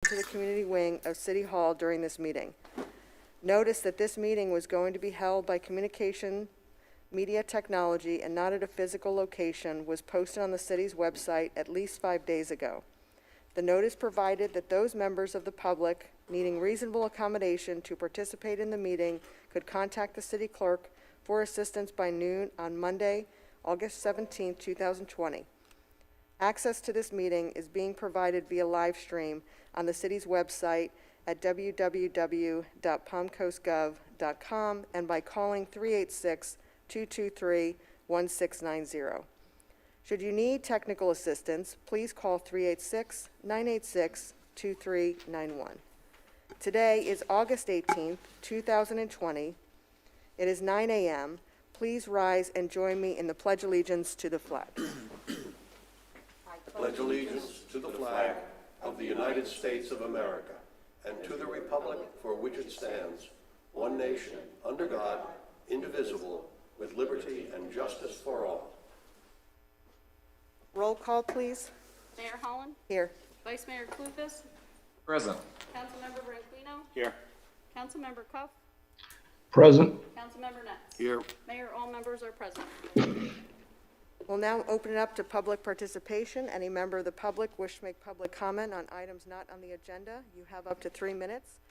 to the community wing of City Hall during this meeting. Notice that this meeting was going to be held by communication media technology and not at a physical location was posted on the city's website at least 5 days ago. The notice provided that those members of the public needing reasonable accommodation to participate in the meeting could contact the city clerk for assistance by noon on Monday, August 17, 2020. Access to this meeting is being provided via live stream on the city's website at www.palmcoastgov.com and by calling 386-223-1690. Should you need technical assistance, please call 386-986-2391. Today is August 18th, 2020. It is 9 a.m. Please rise and join me in the Pledge of Allegiance to the flag. Pledge allegiance to the flag of the United States of America and to the republic for which it stands, one nation, under God, indivisible, with liberty and justice for all. Roll call, please. Mayor Holland? Here. Vice Mayor Clufus? Present. Councilmember Branquinho? Here. Councilmember Cuff? Present. Councilmember Nets? Here. Mayor, all members are present. We'll now open it up to public participation. Any member of the public wish to make public comment on items not on the agenda, you have up to 3 minutes.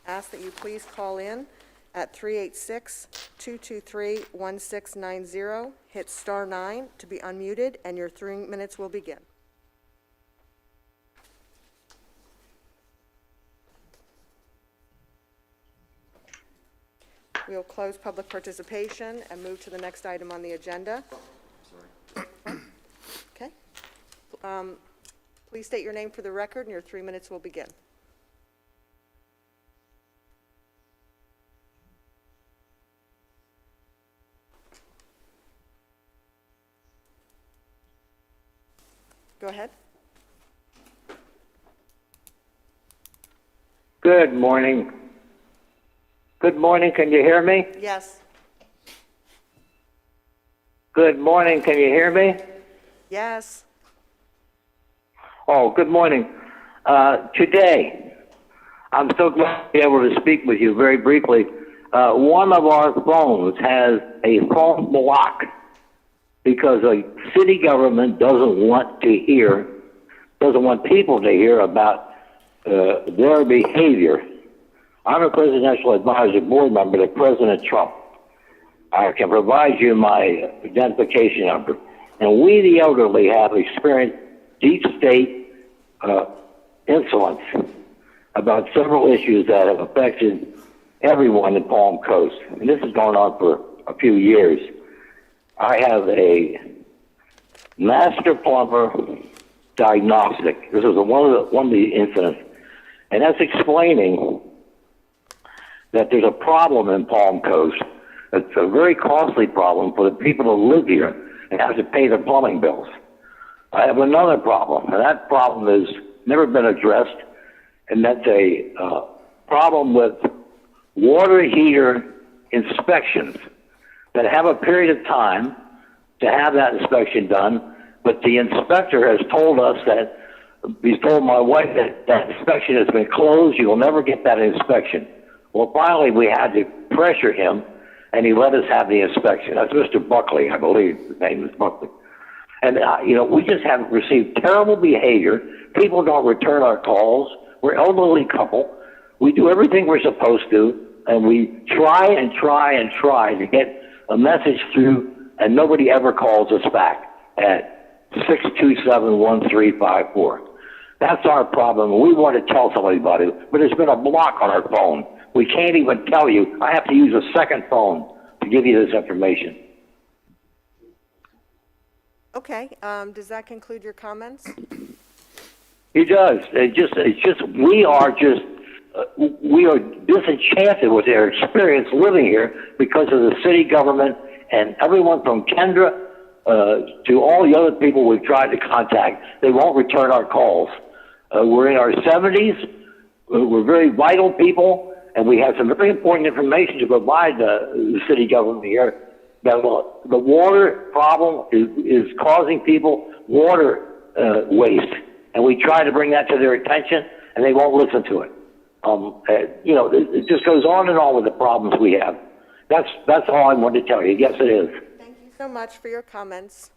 Ask that you please call in at 386-223-1690. Hit star 9 to be unmuted, and your 3 minutes will begin. We'll close public participation and move to the next item on the agenda. Okay. Please state your name for the record, and your 3 minutes will begin. Go ahead. Good morning. Good morning. Can you hear me? Yes. Good morning. Can you hear me? Yes. Oh, good morning. Today, I'm so glad to be able to speak with you very briefly. One of our phones has a phone block because a city government doesn't want people to hear about their behavior. I'm a presidential advisory board member to President Trump. I can provide you my identification number. And we, the elderly, have experienced deep state insolence about several issues that have affected everyone in Palm Coast. And this has gone on for a few years. I have a master plumber diagnostic. This is one of the incidents. And that's explaining that there's a problem in Palm Coast. It's a very costly problem for the people who live here and have to pay their plumbing bills. I have another problem, and that problem has never been addressed, and that's a problem with water heater inspections that have a period of time to have that inspection done, but the inspector has told us that, he's told my wife that that inspection has been closed, you will never get that inspection. Well, finally, we had to pressure him, and he let us have the inspection. That's Mr. Buckley, I believe. His name is Buckley. And, we just have received terrible behavior. People don't return our calls. We're an elderly couple. We do everything we're supposed to, and we try and try and try to get a message through, and nobody ever calls us back at 627-1354. That's our problem. We want to tell somebody about it, but there's been a block on our phone. We can't even tell you. I have to use a second phone to give you this information. Okay. Does that conclude your comments? He does. We are disenchanted with their experience living here because of the city government and everyone from Kendra to all the other people we've tried to contact. They won't return our calls. We're in our 70s. We're very vital people. And we have some very important information to provide the city government here. That the water problem is causing people water waste. And we try to bring that to their attention, and they won't listen to it. You know, it just goes on and on with the problems we have. That's all I wanted to tell you. Yes, it is. Thank you so much for your comments.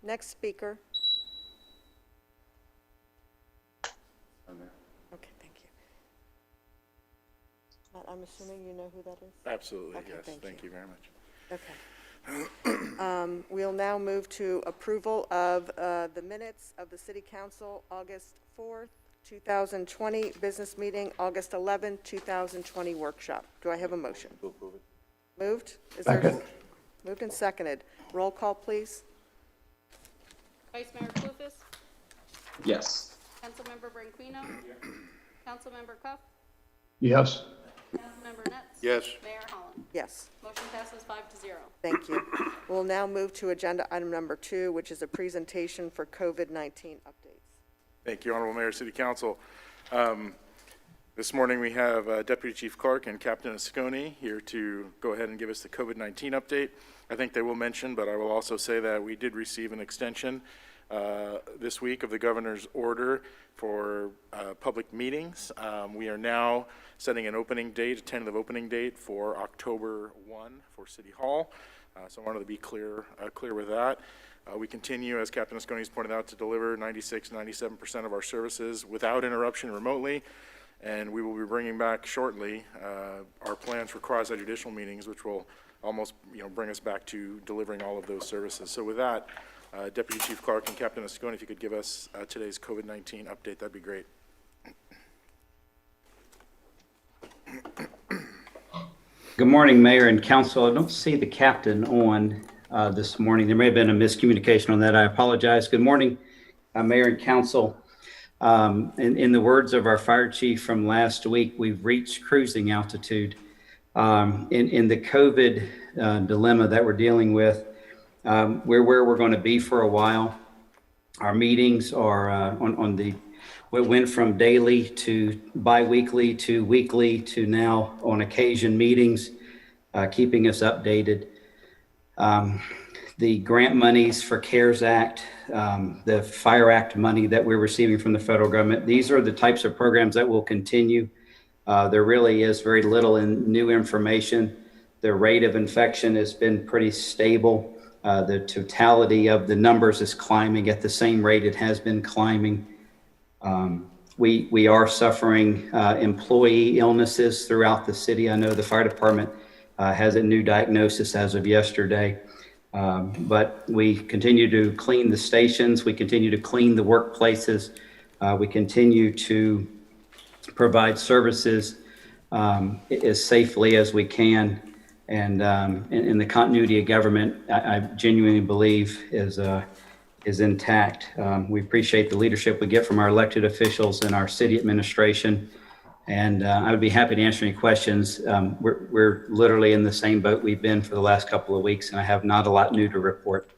Next speaker. Okay, thank you. Matt, I'm assuming you know who that is? Absolutely, Okay, yes. thank you. Thank you very much. Okay. We'll now move to approval of the minutes of the City Council, August 4th, 2020 business meeting, August 11th, 2020 workshop. Do I have a motion? Moved? Is there? Second. Moved and seconded. Roll call, please. Vice Mayor Clufus, Yes. Councilmember Branquinho, Councilmember Cuff, Yes. Councilmember Nets. Yes. Mayor Holland. Yes. Motion passes 5-0. Thank you. We'll now move to agenda item number 2, which is a presentation for COVID-19 updates. Thank you, Honorable Mayor, City Council. This morning we have Deputy Chief Clark and Captain Asconi here to go ahead and give us the COVID-19 update. I think they will mention, but I will also say that we did receive an extension this week of the governor's order for public meetings. We are now setting an opening date, a tentative opening date for October 1 for City Hall. So I wanted to be clear with that. We continue, as Captain Asconi has pointed out, to deliver 96-97% of our services without interruption remotely. And we will be bringing back shortly our plans for quasi-judicial meetings, which will almost, bring us back to delivering all of those services. So with that, Deputy Chief Clark and Captain Asconi, if you could give us today's COVID-19 update, that'd be great. Good morning, Mayor and Council. I don't see the captain on this morning. There may have been a miscommunication on that. I apologize. Good morning, Mayor and Council. In the words of our fire chief from last week, we've reached cruising altitude. In the COVID dilemma that we're dealing with, we're where we're going to be for a while. Our meetings are we went from daily to bi-weekly to weekly to now on occasion meetings, keeping us updated. The grant monies for CARES Act, the Fire Act money that we're receiving from the federal government, these are the types of programs that will continue. There really is very little in new information. The rate of infection has been pretty stable. The totality of the numbers is climbing at the same rate it has been climbing. We are suffering employee illnesses throughout the city. I know the fire department has a new diagnosis as of yesterday. But we continue to clean the stations. We continue to clean the workplaces. We continue to provide services as safely as we can. And in the continuity of government, I genuinely believe is intact. We appreciate the leadership we get from our elected officials and our city administration. And I would be happy to answer any questions. We're literally in the same boat we've been for the last couple of weeks, and I have not a lot new to report.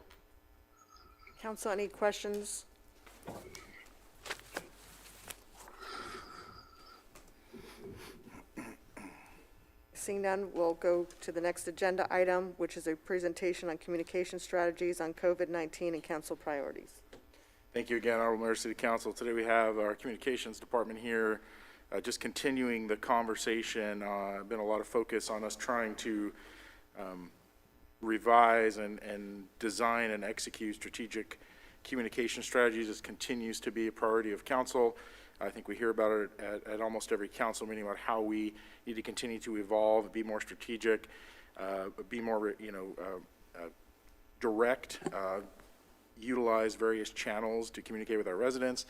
Council, any questions? Seeing none, we'll go to the next agenda item, which is a presentation on communication strategies on COVID-19 and council priorities. Thank you again, Honorable Mayor, City Council. Today we have our communications department here, just continuing the conversation. Been a lot of focus on us trying to revise and design and execute strategic communication strategies. This continues to be a priority of council. I think we hear about it at almost every council meeting about how we need to continue to evolve, be more strategic, be more, direct, utilize various channels to communicate with our residents.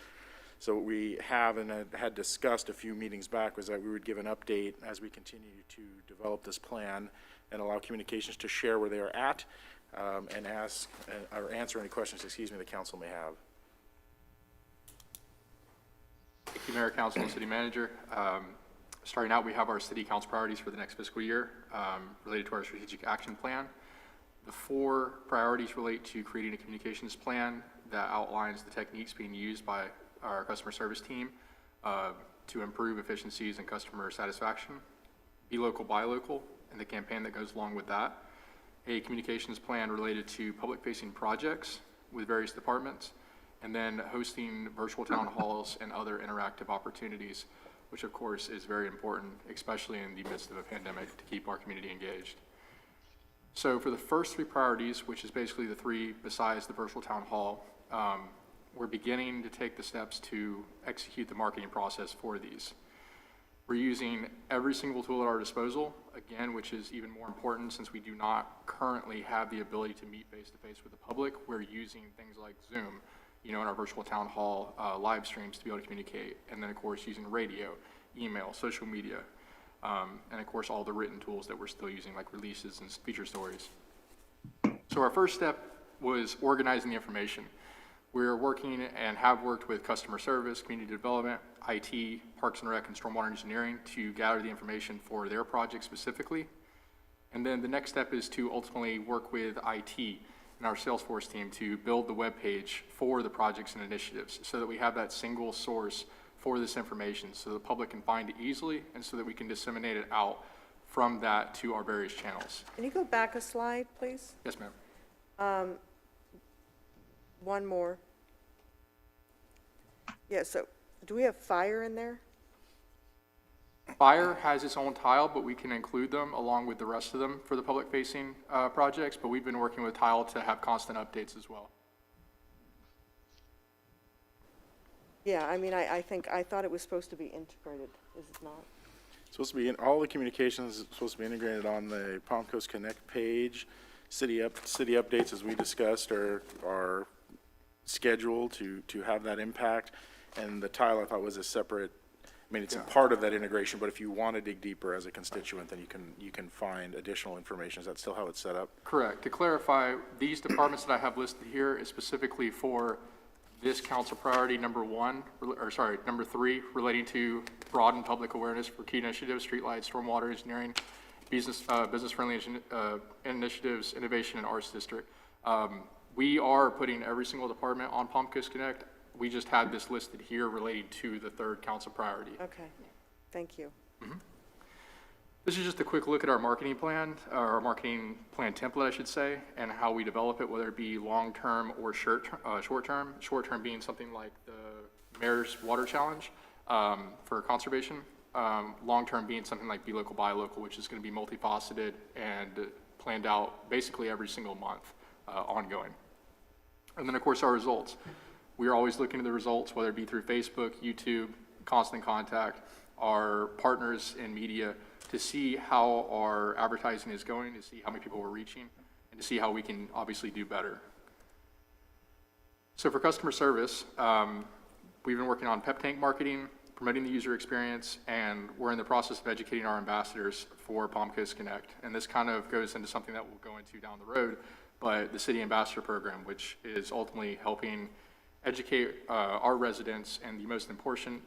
So what we have and had discussed a few meetings back was that we would give an update as we continue to develop this plan and allow communications to share where they are at and ask or answer any questions, the council may have. Thank you, Mayor, Council, and City Manager. Starting out, we have our City Council priorities for the next fiscal year related to our strategic action plan. The 4 priorities relate to creating a communications plan that outlines the techniques being used by our customer service team to improve efficiencies and customer satisfaction. Be local, buy local, and the campaign that goes along with that. A communications plan related to public-facing projects with various departments, and then hosting virtual town halls and other interactive opportunities, which of course is very important, especially in the midst of a pandemic, to keep our community engaged. So for the first three priorities, which is basically the three besides the virtual town hall, we're beginning to take the steps to execute the marketing process for these. We're using every single tool at our disposal, again, which is even more important since we do not currently have the ability to meet face-to-face with the public. We're using things like Zoom, in our virtual town hall live streams to be able to communicate. And then, of course, using radio, email, social media, and, of course, all the written tools that we're still using, like releases and feature stories. So our first step was organizing the information. We're working and have worked with customer service, community development, IT, Parks and Rec, and stormwater engineering to gather the information for their project specifically. And then the next step is to ultimately work with IT and our Salesforce team to build the web page for the projects and initiatives so that we have that single source for this information so the public can find it easily and so that we can disseminate it out from that to our various channels. Can you go back a slide, please? Yes, ma'am. One more. Yeah, so do we have fire in there? Fire has its own tile, but we can include them along with the rest of them for the public-facing projects, but we've been working with tile to have constant updates as well. Yeah, I mean, I thought it was supposed to be integrated. Is it not? Supposed to be in all the communications is supposed to be integrated on the Palm Coast Connect page. City updates, as we discussed, are scheduled to have that impact. And the tile, I thought, was a separate, I mean, it's a part of that integration, but if you want to dig deeper as a constituent, then you can find additional information. Is that still how it's set up? Correct. To clarify, these departments that I have listed here is specifically for this council priority number three, relating to broaden public awareness for key initiatives, streetlights, stormwater engineering, business-friendly initiatives, innovation, and arts district. We are putting every single department on Palm Coast Connect. We just had this listed here relating to the third council priority. Okay, thank you. This is just a quick look at our marketing plan, or our marketing plan template, I should say, and how we develop it, whether it be long-term or short-term. Short-term being something like the Mayor's Water Challenge for conservation. Long-term being something like Be Local, Buy Local, which is going to be multifaceted and planned out basically every single month, ongoing. And then, of course, our results. We are always looking at the results, whether it be through Facebook, YouTube, Constant Contact, our partners in media, to see how our advertising is going, to see how many people we're reaching, and to see how we can obviously do better. So for customer service, we've been working on pep tank marketing, promoting the user experience, and we're in the process of educating our ambassadors for Palm Coast Connect. And this kind of goes into something that we'll go into down the road, but the City Ambassador Program, which is ultimately helping educate our residents and the most important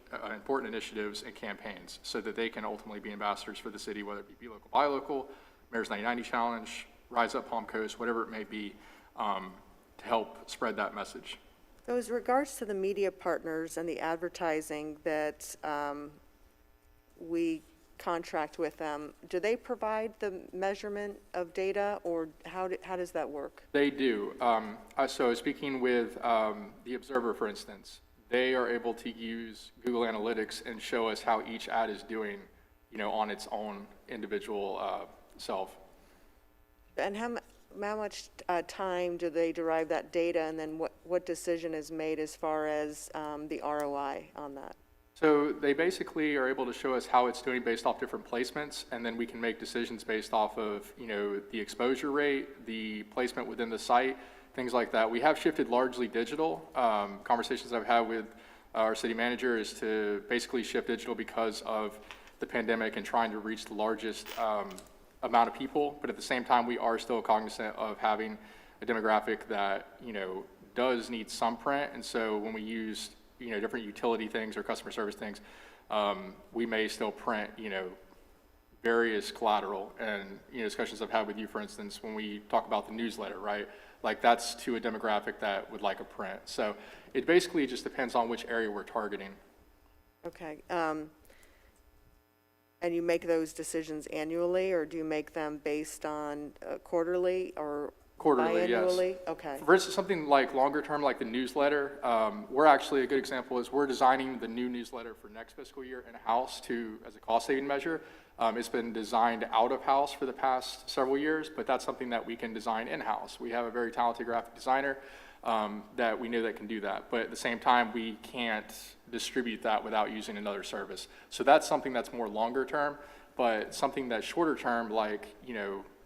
initiatives and campaigns so that they can ultimately be ambassadors for the city, whether it be Local, Buy Local, Mayor's 90/90 Challenge, Rise Up Palm Coast, whatever it may be, to help spread that message. So as regards to the media partners and the advertising that we contract with them, do they provide the measurement of data, or how does that work? They do. So speaking with the Observer, for instance, they are able to use Google Analytics and show us how each ad is doing, on its own individual self. And how much time do they derive that data, and then what decision is made as far as the ROI on that? So they basically are able to show us how it's doing based off different placements, and then we can make decisions based off of, the exposure rate, the placement within the site, things like that. We have shifted largely digital. Conversations I've had with our city manager is to basically shift digital because of the pandemic and trying to reach the largest amount of people. But at the same time, we are still cognizant of having a demographic that, does need some print. And so when we use different utility things or customer service things, we may still print, various collateral. And, discussions I've had with you, for instance, when we talk about the newsletter, right? Like that's to a demographic that would like a print. So it basically just depends on which area we're targeting. Okay. And you make those decisions annually, or do you make them based on quarterly or? Quarterly, yes. Biannually? Okay. For instance, something like longer term, like the newsletter, we're actually, a good example is we're designing the new newsletter for next fiscal year in-house as a cost-saving measure. It's been designed out of house for the past several years, but that's something that we can design in-house. We have a very talented graphic designer that we know that can do that. But at the same time, we can't distribute that without using another service. So that's something that's more longer term, but something that's shorter term, like,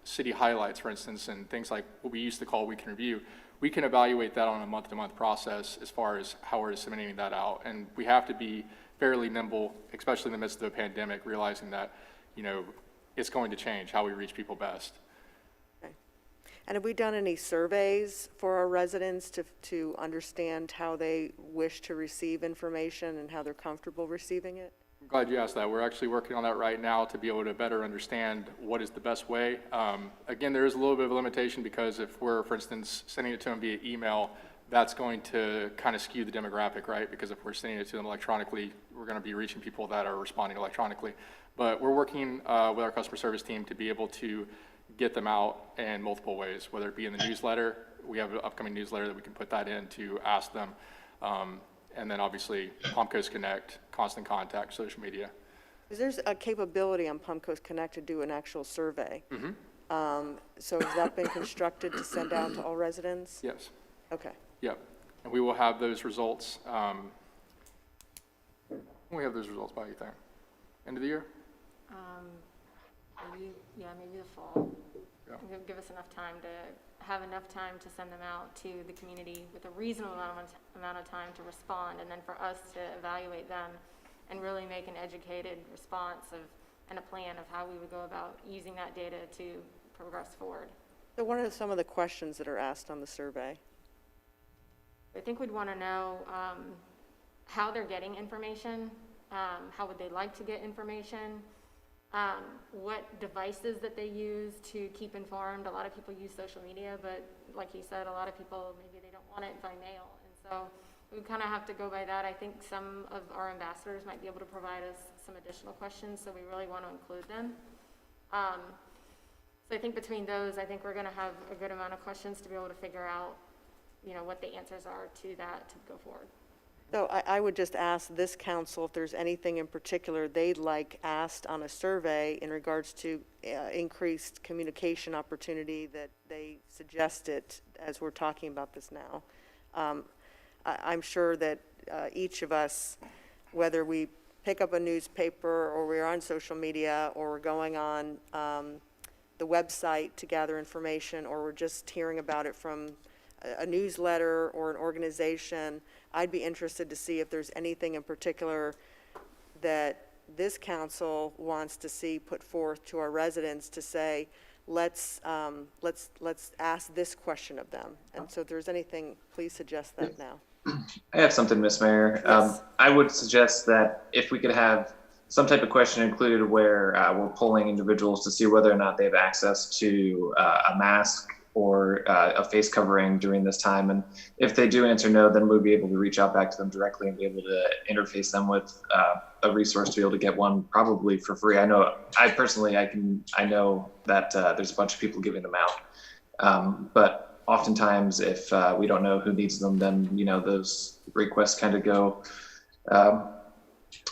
city highlights, for instance, and things like what we used to call week in review, we can evaluate that on a month-to-month process as far as how we're disseminating that out. And we have to be fairly nimble, especially in the midst of the pandemic, realizing that, it's going to change how we reach people best. Okay. And have we done any surveys for our residents to understand how they wish to receive information and how they're comfortable receiving it? I'm glad you asked that. We're actually working on that right now to be able to better understand what is the best way. Again, there is a little bit of a limitation because if we're, for instance, sending it to them via email, that's going to kind of skew the demographic, right? Because if we're sending it to them electronically, we're going to be reaching people that are responding electronically. But we're working with our customer service team to be able to get them out in multiple ways, whether it be in the newsletter. We have an upcoming newsletter that we can put that in to ask them. And then obviously Palm Coast Connect, constant contact, social media. Because there's a capability on Palm Coast Connect to do an actual survey. So has that been constructed to send out to all residents? Yes. Okay. Yep. And we will have those results. We have those results by, you think? End of the year? Maybe the fall. Yeah. Give us enough time to send them out to the community with a reasonable amount of time to respond, and then for us to evaluate them and really make an educated response and a plan of how we would go about using that data to progress forward. So what are some of the questions that are asked on the survey? I think we'd want to know how they're getting information, how would they like to get information, what devices that they use to keep informed. A lot of people use social media, but like you said, a lot of people, maybe they don't want it by mail. And so we kind of have to go by that. I think some of our ambassadors might be able to provide us some additional questions, so we really want to include them. So I think between those, I think we're going to have a good amount of questions to be able to figure out, what the answers are to that to go forward. So I would just ask this council if there's anything in particular they'd like asked on a survey in regards to increased communication opportunity that they suggested as we're talking about this now. I'm sure that each of us, whether we pick up a newspaper or we're on social media or we're going on the website to gather information or we're just hearing about it from a newsletter or an organization, I'd be interested to see if there's anything in particular that this council wants to see put forth to our residents to say, let's ask this question of them. And so if there's anything, please suggest that now. I have something, Ms. Mayor. Yes. I would suggest that if we could have some type of question included where we're polling individuals to see whether or not they have access to a mask or a face covering during this time. And if they do answer no, then we'll be able to reach out back to them directly and be able to interface them with a resource to be able to get one probably for free. I know that there's a bunch of people giving them out. But oftentimes if we don't know who needs them, then, those requests kind of go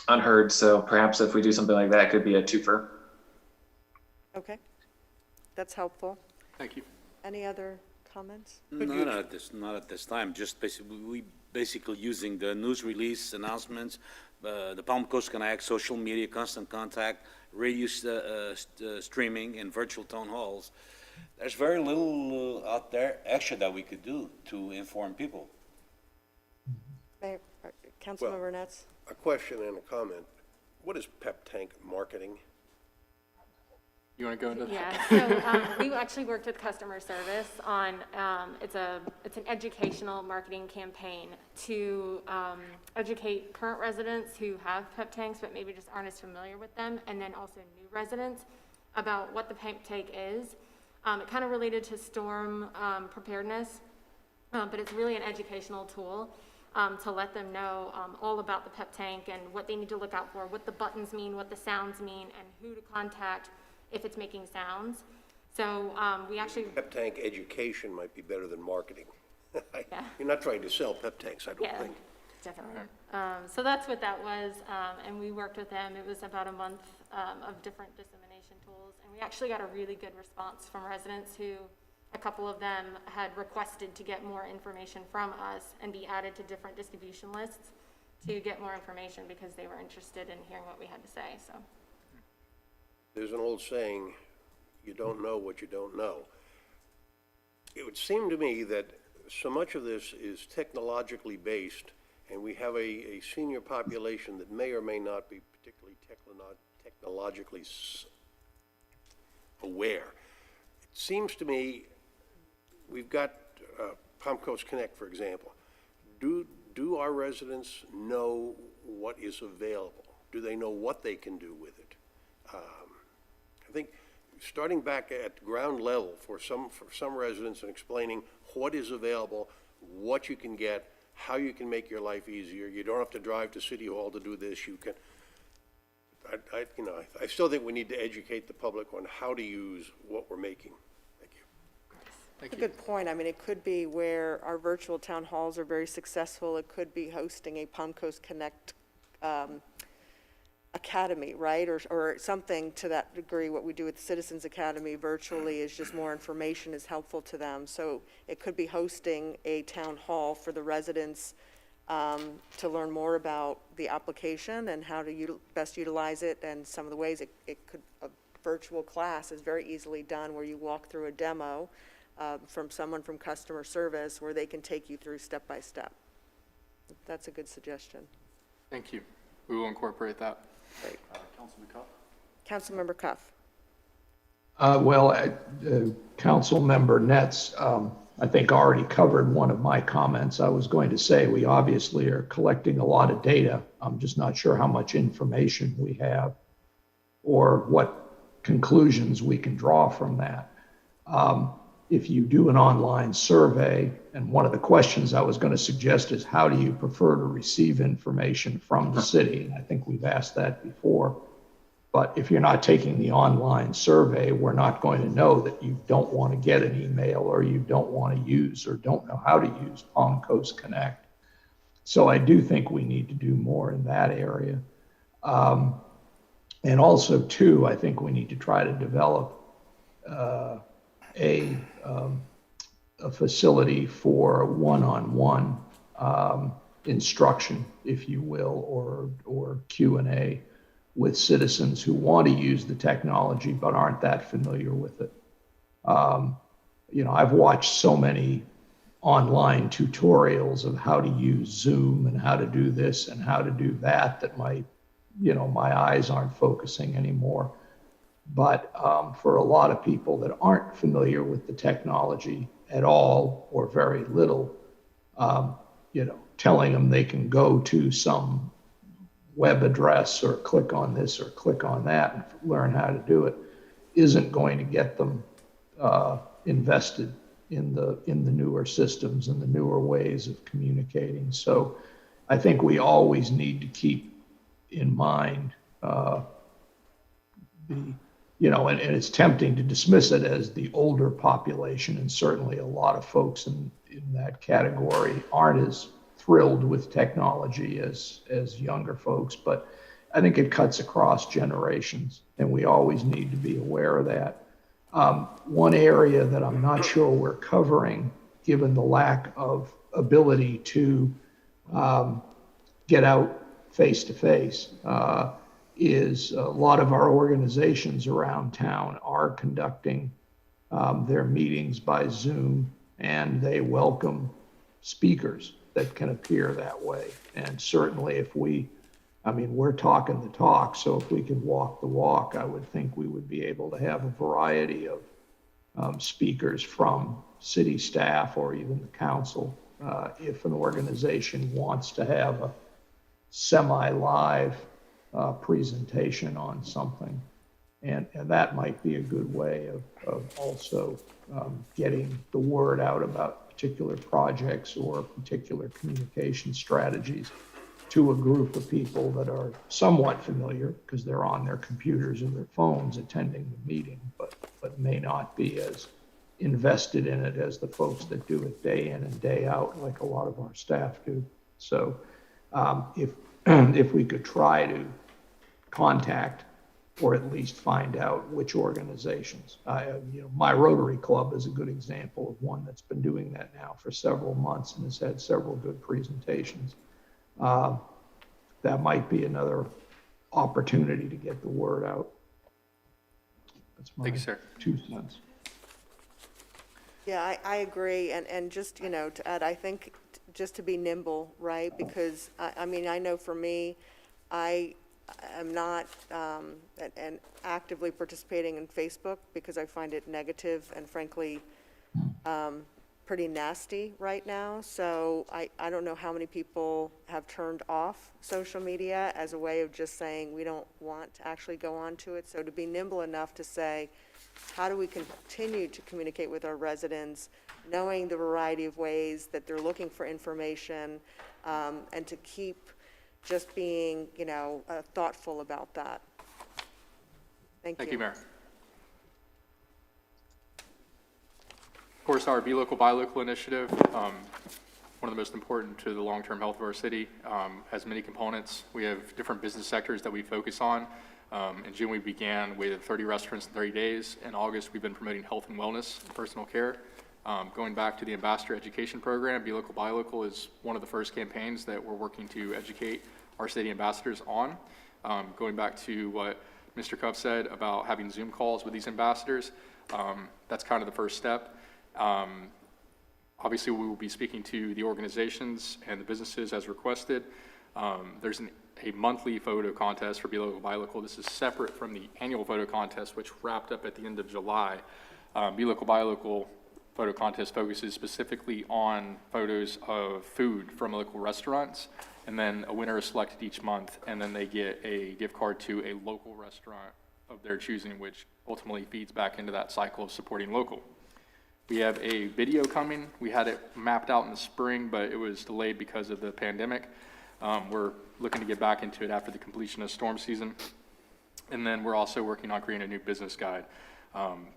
unheard. So perhaps if we do something like that, it could be a twofer. Okay, that's helpful. Thank you. Any other comments? Not at this time. Just basically using the news release announcements, the Palm Coast Connect, social media, constant contact, radio streaming, and virtual town halls. There's very little out there extra that we could do to inform people. Mayor, Councilmember Nets? A question and a comment. What is pep tank marketing? You want to go into that? Yeah, so we actually worked with customer service on, it's an educational marketing campaign to educate current residents who have pep tanks but maybe just aren't as familiar with them, and then also new residents about what the pep tank is. It kind of related to storm preparedness, but it's really an educational tool to let them know all about the pep tank and what they need to look out for, what the buttons mean, what the sounds mean, and who to contact if it's making sounds. So we actually, Pep tank education might be better than marketing. Yeah. You're not trying to sell pep tanks, I don't yeah, think. definitely. So that's what that was, and we worked with them. It was about a month of different dissemination tools, and we actually got a really good response from residents who, a couple of them had requested to get more information from us and be added to different distribution lists to get more information because they were interested in hearing what we had to say, so. There's an old saying, you don't know what you don't know. It would seem to me that so much of this is technologically based, and we have a senior population that may or may not be particularly technologically aware. It seems to me we've got Palm Coast Connect, for example. Do our residents know what is available? Do they know what they can do with it? I think starting back at ground level for some residents and explaining what is available, what you can get, how you can make your life easier. You don't have to drive to City Hall to do this. You can. I still think we need to educate the public on how to use what we're making. Thank you. Thank That's a you. good point. I mean, it could be where our virtual town halls are very successful. It could be hosting a Palm Coast Connect Academy, right? Or something to that degree. What we do with Citizens Academy virtually is just more information is helpful to them. So it could be hosting a town hall for the residents to learn more about the application and how to best utilize it, and some of the ways a virtual class is very easily done where you walk through a demo from someone from customer service where they can take you through step by step. That's a good suggestion. Thank you. We will incorporate that. Great. Councilman Cuff? Councilmember Cuff. Councilmember Nets, I think already covered one of my comments. I was going to say, we obviously are collecting a lot of data. I'm just not sure how much information we have or what conclusions we can draw from that. If you do an online survey, and one of the questions I was going to suggest is, how do you prefer to receive information from the city? And I think we've asked that before. But if you're not taking the online survey, we're not going to know that you don't want to get an email, or you don't want to use or don't know how to use Palm Coast Connect. So I do think we need to do more in that area. And also, too, I think we need to try to develop a facility for one-on-one instruction, if you will, or Q&A with citizens who want to use the technology but aren't that familiar with it. I've watched so many online tutorials of how to use Zoom and how to do this and how to do that that my eyes aren't focusing anymore. But for a lot of people that aren't familiar with the technology at all or very little, telling them they can go to some web address or click on this or click on that and learn how to do it isn't going to get them invested in the newer systems and the newer ways of communicating. So I think we always need to keep in mind and it's tempting to dismiss it as the older population, and certainly a lot of folks in that category aren't as thrilled with technology as younger folks, but I think it cuts across generations, and we always need to be aware of that. One area that I'm not sure we're covering, given the lack of ability to get out face to face, is a lot of our organizations around town are conducting their meetings by Zoom, and they welcome speakers that can appear that way. And certainly we're talking the talk, so if we could walk the walk, I would think we would be able to have a variety of speakers from city staff or even the council if an organization wants to have a semi-live presentation on something. And that might be a good way of also getting the word out about particular projects or particular communication strategies to a group of people that are somewhat familiar because they're on their computers or their phones attending the meeting, but may not be as invested in it as the folks that do it day in and day out, like a lot of our staff do. So if if we could try to contact or at least find out which organizations. My Rotary Club is a good example of one that's been doing that now for several months and has had several good presentations. That might be another opportunity to get the word out. That's my Thank you, sir. 2 cents. Yeah, I agree, and just, to add, I think just to be nimble, right? Because, I mean, I know for me, I am not and actively participating in Facebook because I find it negative and frankly pretty nasty right now. So I don't know how many people have turned off social media as a way of just saying we don't want to actually go on to it. So to be nimble enough to say, how do we continue to communicate with our residents, knowing the variety of ways that they're looking for information, and to keep just being, thoughtful about that. Thank you. Thank you, Mayor. Of course, our Be Local, Buy Local initiative, one of the most important to the long-term health of our city, has many components. We have different business sectors that we focus on. In June, we began with 30 restaurants in 30 days. In August, we've been promoting health and wellness and personal care. Going back to the Ambassador Education Program, Be Local, Buy Local is one of the first campaigns that we're working to educate our city ambassadors on. Going back to what Mr. Cuff said about having Zoom calls with these ambassadors, that's kind of the first step. Obviously, we will be speaking to the organizations and the businesses as requested. There's a monthly photo contest for Be Local, Buy Local. This is separate from the annual photo contest, which wrapped up at the end of July. Be Local, Buy Local photo contest focuses specifically on photos of food from local restaurants, and then a winner is selected each month, and then they get a gift card to a local restaurant of their choosing, which ultimately feeds back into that cycle of supporting local. We have a video coming. We had it mapped out in the spring, but it was delayed because of the pandemic. We're looking to get back into it after the completion of storm season. And then we're also working on creating a new business guide.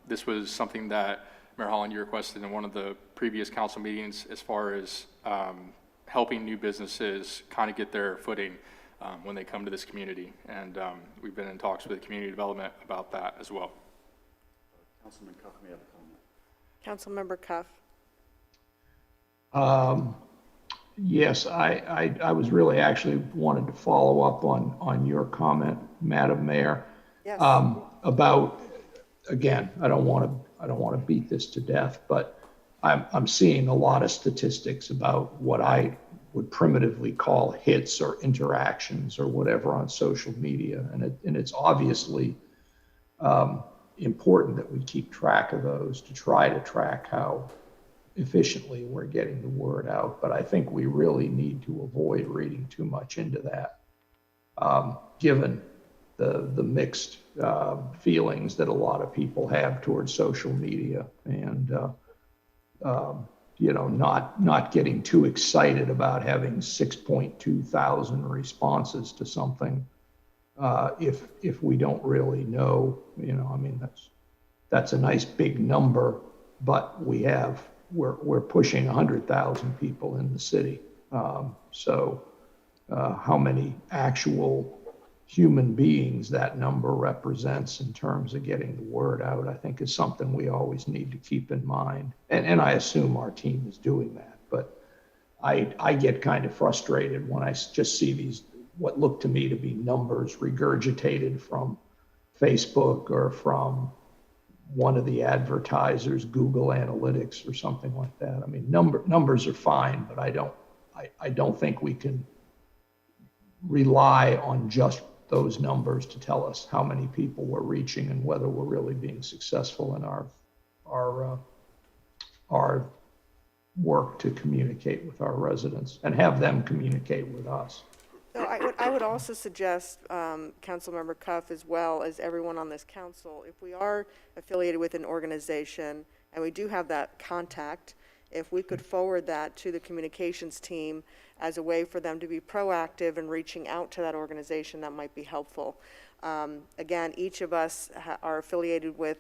This was something that Mayor Holland, you requested in one of the previous council meetings as far as helping new businesses kind of get their footing when they come to this community. And we've been in talks with community development about that as well. Councilman Cuff may have a comment. Councilmember Cuff. Yes, I was really actually wanted to follow up on your comment, Madam Mayor. Yes. About, again, I don't want to beat this to death, but I'm seeing a lot of statistics about what I would primitively call hits or interactions or whatever on social media, and it's obviously important that we keep track of those to try to track how efficiently we're getting the word out. But I think we really need to avoid reading too much into that, given the mixed feelings that a lot of people have towards social media, and not getting too excited about having 6.2 thousand responses to something if we don't really know. I mean, that's a nice big number, but we're pushing 100,000 people in the city. So how many actual human beings that number represents in terms of getting the word out, I think is something we always need to keep in mind. And I assume our team is doing that, but I get kind of frustrated when I just see these, what look to me to be numbers regurgitated from Facebook or from one of the advertisers, Google Analytics or something like that. I mean, numbers are fine, but I don't think we can rely on just those numbers to tell us how many people we're reaching and whether we're really being successful in our work to communicate with our residents and have them communicate with us. So I would also suggest, Councilmember Cuff, as well as everyone on this council, if we are affiliated with an organization and we do have that contact, if we could forward that to the communications team as a way for them to be proactive in reaching out to that organization, that might be helpful. Again, each of us are affiliated with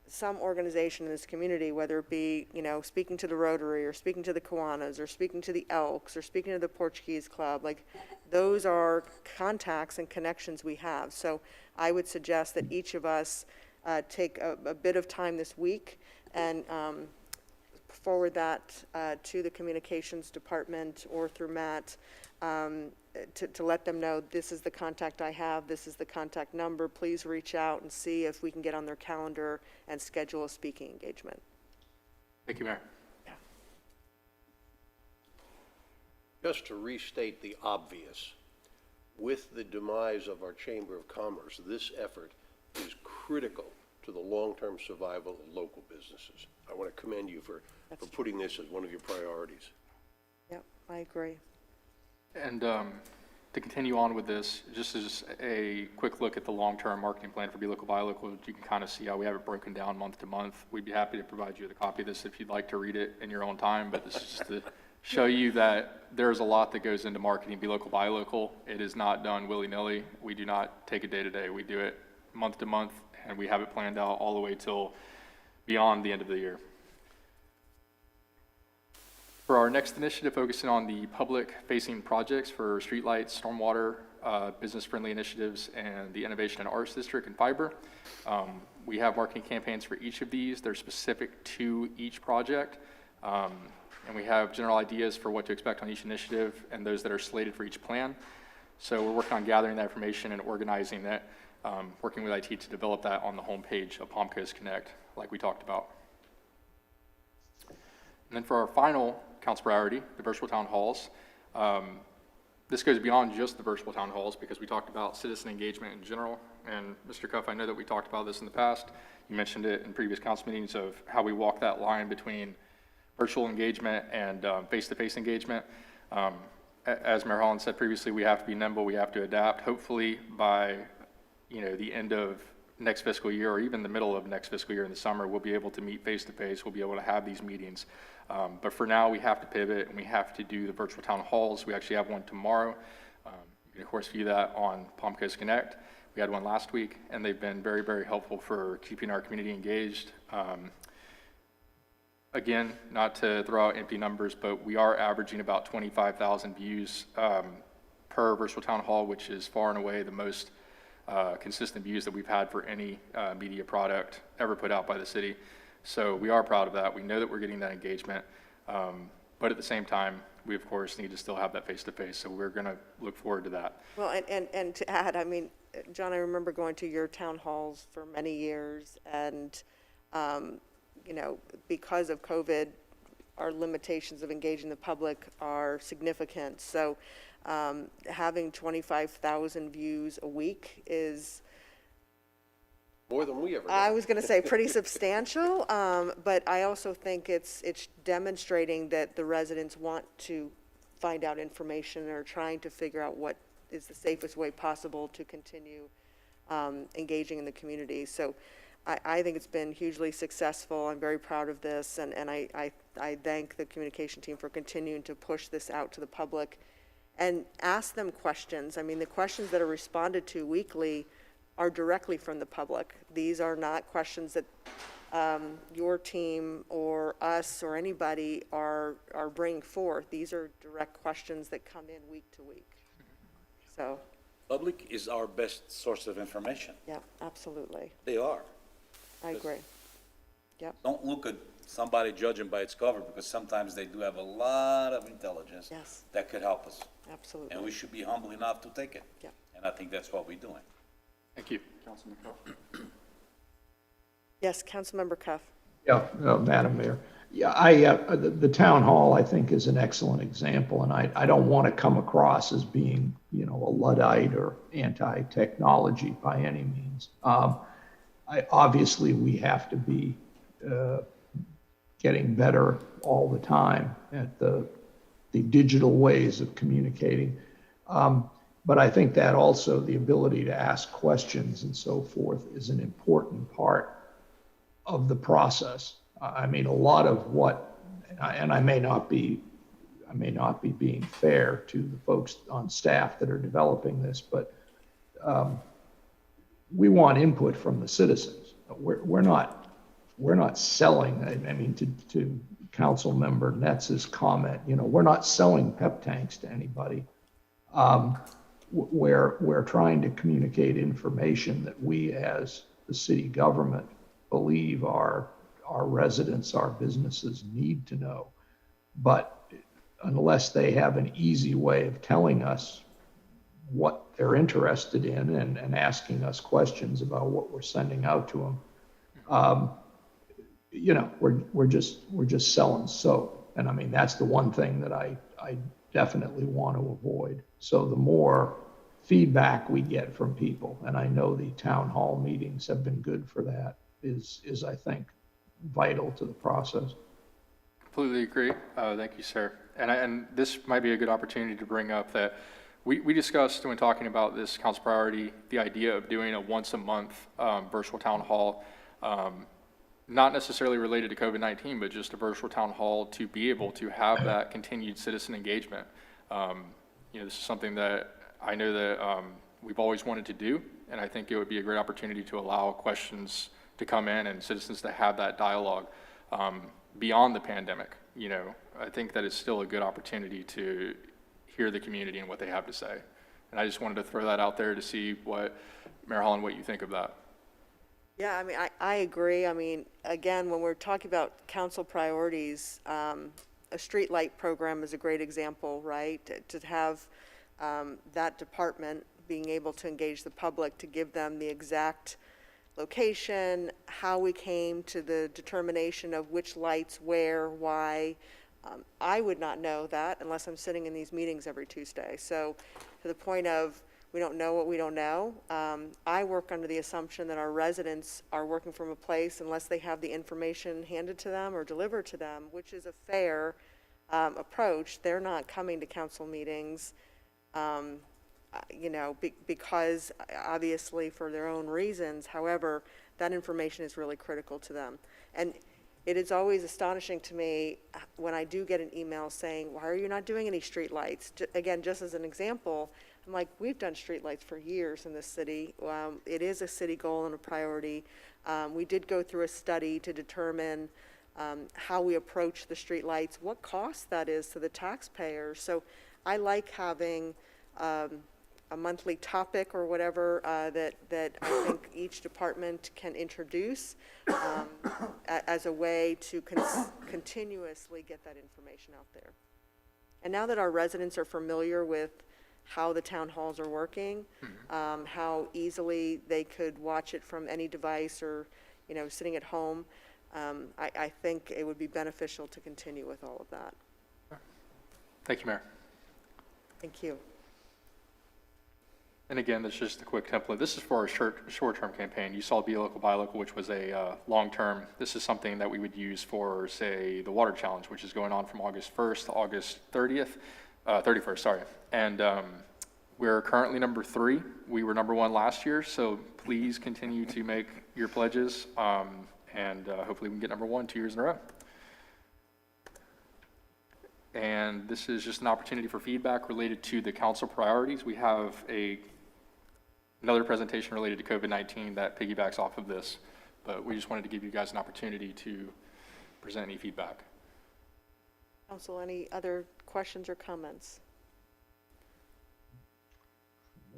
some organization in this community, whether it be, speaking to the Rotary or speaking to the Kiwanis or speaking to the Elks or speaking to the Portuguese Club, like those are contacts and connections we have. So I would suggest that each of us take a bit of time this week and forward that to the communications department or through Matt to let them know this is the contact I have, this is the contact number, please reach out and see if we can get on their calendar and schedule a speaking engagement. Thank you, Mayor. Just to restate the obvious, with the demise of our Chamber of Commerce, this effort is critical to the long-term survival of local businesses. I want to commend you for putting this as one of your priorities. Yep, I agree. And to continue on with this, just as a quick look at the long-term marketing plan for Be Local, Buy Local, you can kind of see how we have it broken down month to month. We'd be happy to provide you with a copy of this if you'd like to read it in your own time, but this is just to show you that there's a lot that goes into marketing Be Local, Buy Local. It is not done willy-nilly. We do not take it day to day. We do it month to month, and we have it planned out all the way till beyond the end of the year. For our next initiative, focusing on the public-facing projects for streetlights, stormwater, business-friendly initiatives, and the Innovation and Arts District and Fiber. We have marketing campaigns for each of these. They're specific to each project. And we have general ideas for what to expect on each initiative and those that are slated for each plan. So we're working on gathering that information and organizing that, working with IT to develop that on the homepage of Palm Coast Connect, like we talked about. And then for our final council priority, the virtual town halls. This goes beyond just the virtual town halls because we talked about citizen engagement in general. And Mr. Cuff, I know that we talked about this in the past. You mentioned it in previous council meetings of how we walk that line between virtual engagement and face-to-face engagement. As Mayor Holland said previously, we have to be nimble, we have to adapt. Hopefully by the end of next fiscal year or even the middle of next fiscal year in the summer, we'll be able to meet face-to-face, we'll be able to have these meetings. But for now, we have to pivot and we have to do the virtual town halls. We actually have one tomorrow. You can of course view that on Palm Coast Connect. We had one last week and they've been very, very helpful for keeping our community engaged. Again, not to throw out empty numbers, but we are averaging about 25,000 views per virtual town hall, which is far and away the most consistent views that we've had for any media product ever put out by the city. So we are proud of that. We know that we're getting that engagement, but at the same time, we of course need to still have that face-to-face. So we're going to look forward to that. Well, and to add, I mean, John, I remember going to your town halls for many years, and because of COVID, our limitations of engaging the public are significant. So having 25,000 views a week is More than we ever did. I was going to say pretty substantial, but I also think it's demonstrating that the residents want to find out information and are trying to figure out what is the safest way possible to continue engaging in the community. So I think it's been hugely successful. I'm very proud of this, and I thank the communication team for continuing to push this out to the public and ask them questions. I mean, the questions that are responded to weekly are directly from the public. These are not questions that your team or us or anybody are bringing forth. These are direct questions that come in week to week. So. Public is our best source of information. Yeah, absolutely. They are. I agree. Yep. Don't look at somebody judging by its cover, because sometimes they do have a lot of intelligence Yes. that could help us. Absolutely. And we should be humble enough to take it. Yep. And I think that's what we're doing. Thank you. Councilman Cuff. Yes, Councilmember Cuff. Yeah, Madam Mayor. Yeah, the town hall, I think, is an excellent example, and I don't want to come across as being, a Luddite or anti-technology by any means. Obviously, we have to be getting better all the time at the digital ways of communicating. But I think that also the ability to ask questions and so forth is an important part of the process. I mean, a lot of what, and I may not be being fair to the folks on staff that are developing this, but we want input from the citizens. We're not we're not selling, I mean, to Council Member Netz's comment, we're not selling pep tanks to anybody. We're trying to communicate information that we as the city government believe our residents, our businesses need to know. But unless they have an easy way of telling us what they're interested in and asking us questions about what we're sending out to them, we're just selling soap. And I mean, that's the one thing that I definitely want to avoid. So the more feedback we get from people, and I know the town hall meetings have been good for that, is I think vital to the process. Completely agree. Thank you, sir. And this might be a good opportunity to bring up that we discussed when talking about this council priority, the idea of doing a once a month virtual town hall, not necessarily related to COVID-19, but just a virtual town hall to be able to have that continued citizen engagement. This is something that I know that we've always wanted to do, and I think it would be a great opportunity to allow questions to come in and citizens to have that dialogue beyond the pandemic. I think that it's still a good opportunity to hear the community and what they have to say. And I just wanted to throw that out there to see what, Mayor Holland, what you think of that. Yeah, I mean, I agree. I mean, again, when we're talking about council priorities, a street light program is a great example, right? To have that department being able to engage the public, to give them the exact location, how we came to the determination of which lights, where, why. I would not know that unless I'm sitting in these meetings every Tuesday. So to the point of we don't know what we don't know, I work under the assumption that our residents are working from a place unless they have the information handed to them or delivered to them, which is a fair approach. They're not coming to council meetings, because obviously for their own reasons. However, that information is really critical to them. And it is always astonishing to me when I do get an email saying, why are you not doing any street lights? Again, just as an example, I'm like, we've done street lights for years in this city. It is a city goal and a priority. We did go through a study to determine how we approach the street lights, what cost that is to the taxpayers. So I like having a monthly topic or whatever that I think each department can introduce as a way to continuously get that information out there. And now that our residents are familiar with how the town halls are working, how easily they could watch it from any device or, sitting at home, I think it would be beneficial to continue with all of that. Thank you, Mayor. Thank you. And again, that's just a quick template. This is for our short-term campaign. You saw Be Local, Buy Local, which was a long-term. This is something that we would use for, say, the water challenge, which is going on from August 1st to August 31st, sorry. And we're currently number 3. We were number 1 last year, so please continue to make your pledges, and hopefully we can get number 1 2 years in a row. And this is just an opportunity for feedback related to the council priorities. We have another presentation related to COVID-19 that piggybacks off of this, but we just wanted to give you guys an opportunity to present any feedback. Council, any other questions or comments?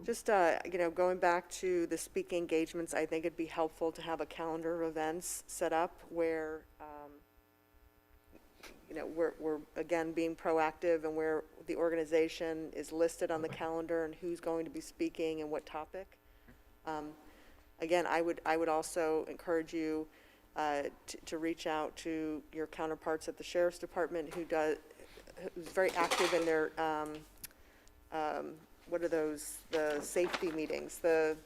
Just, going back to the speaking engagements, I think it'd be helpful to have a calendar of events set up where, we're again being proactive and where the organization is listed on the calendar and who's going to be speaking and what topic. Again, I would also encourage you to reach out to your counterparts at the Sheriff's Department who's very active in their what are those, the safety meetings, the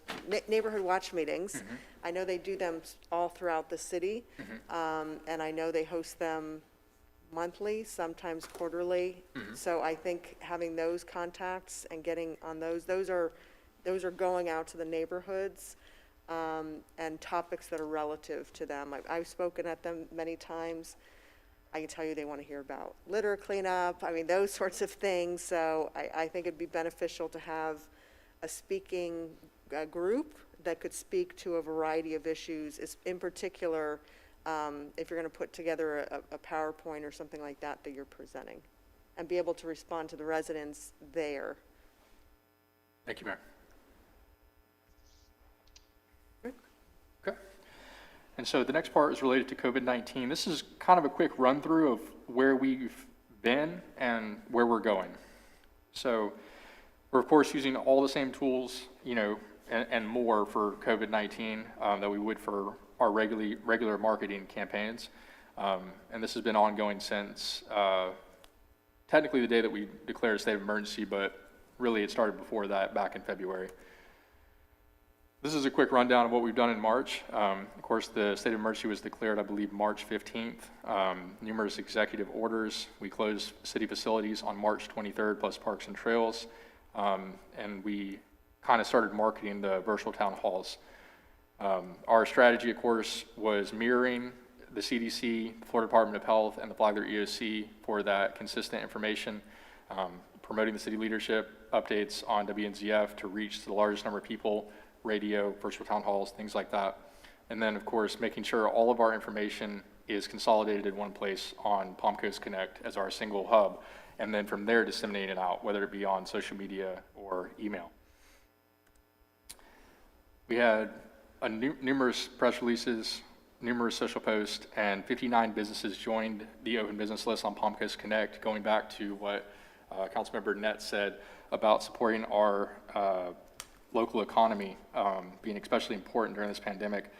neighborhood watch meetings. I know they do them all throughout the city, and I know they host them monthly, sometimes quarterly. So I think having those contacts and getting on those are going out to the neighborhoods and topics that are relative to them. I've spoken at them many times. I can tell you they want to hear about litter cleanup, those sorts of things. So I think it'd be beneficial to have a speaking group that could speak to a variety of issues, in particular if you're going to put together a PowerPoint or something like that that you're presenting, and be able to respond to the residents there. Thank you, Mayor. Okay. And so the next part is related to COVID-19. This is kind of a quick run through of where we've been and where we're going. So we're of course using all the same tools, you know, and more for COVID-19 that we would for our regular marketing campaigns. And this has been ongoing since technically the day that we declared a state of emergency, but really it started before that, back in February. This is a quick rundown of what we've done in March. Of course, the state of emergency was declared, I believe, March 15th. Numerous executive orders. We closed city facilities on March 23rd, plus parks and trails. And we kind of started marketing the virtual town halls. Our strategy, of course, was mirroring the CDC, the Florida Department of Health, and the Flagler EOC for that consistent information, promoting the city leadership, updates on WNZF to reach the largest number of people, radio, virtual town halls, things like that. And then, of course, making sure all of our information is consolidated in one place on Palm Coast Connect as our single hub, and then from there disseminating it out, whether it be on social media or email. We had numerous press releases, numerous social posts, and 59 businesses joined the open business list on Palm Coast Connect, going back to what Councilmember Nett said about supporting our local economy being especially important during this pandemic.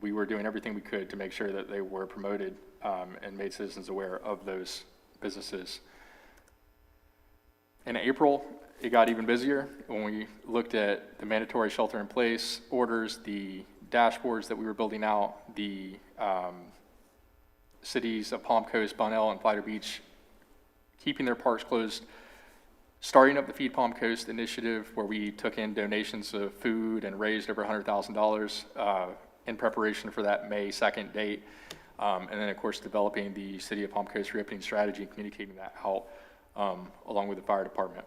We were doing everything we could to make sure that they were promoted and made citizens aware of those businesses. In April, it got even busier when we looked at the mandatory shelter-in-place orders, the dashboards that we were building out, the cities of Palm Coast, Bunnell, and Flagler Beach keeping their parks closed, starting up the Feed Palm Coast initiative, where we took in donations of food and raised over $100,000 in preparation for that May 2nd date. And then, of course, developing the City of Palm Coast reopening strategy and communicating that out along with the fire department.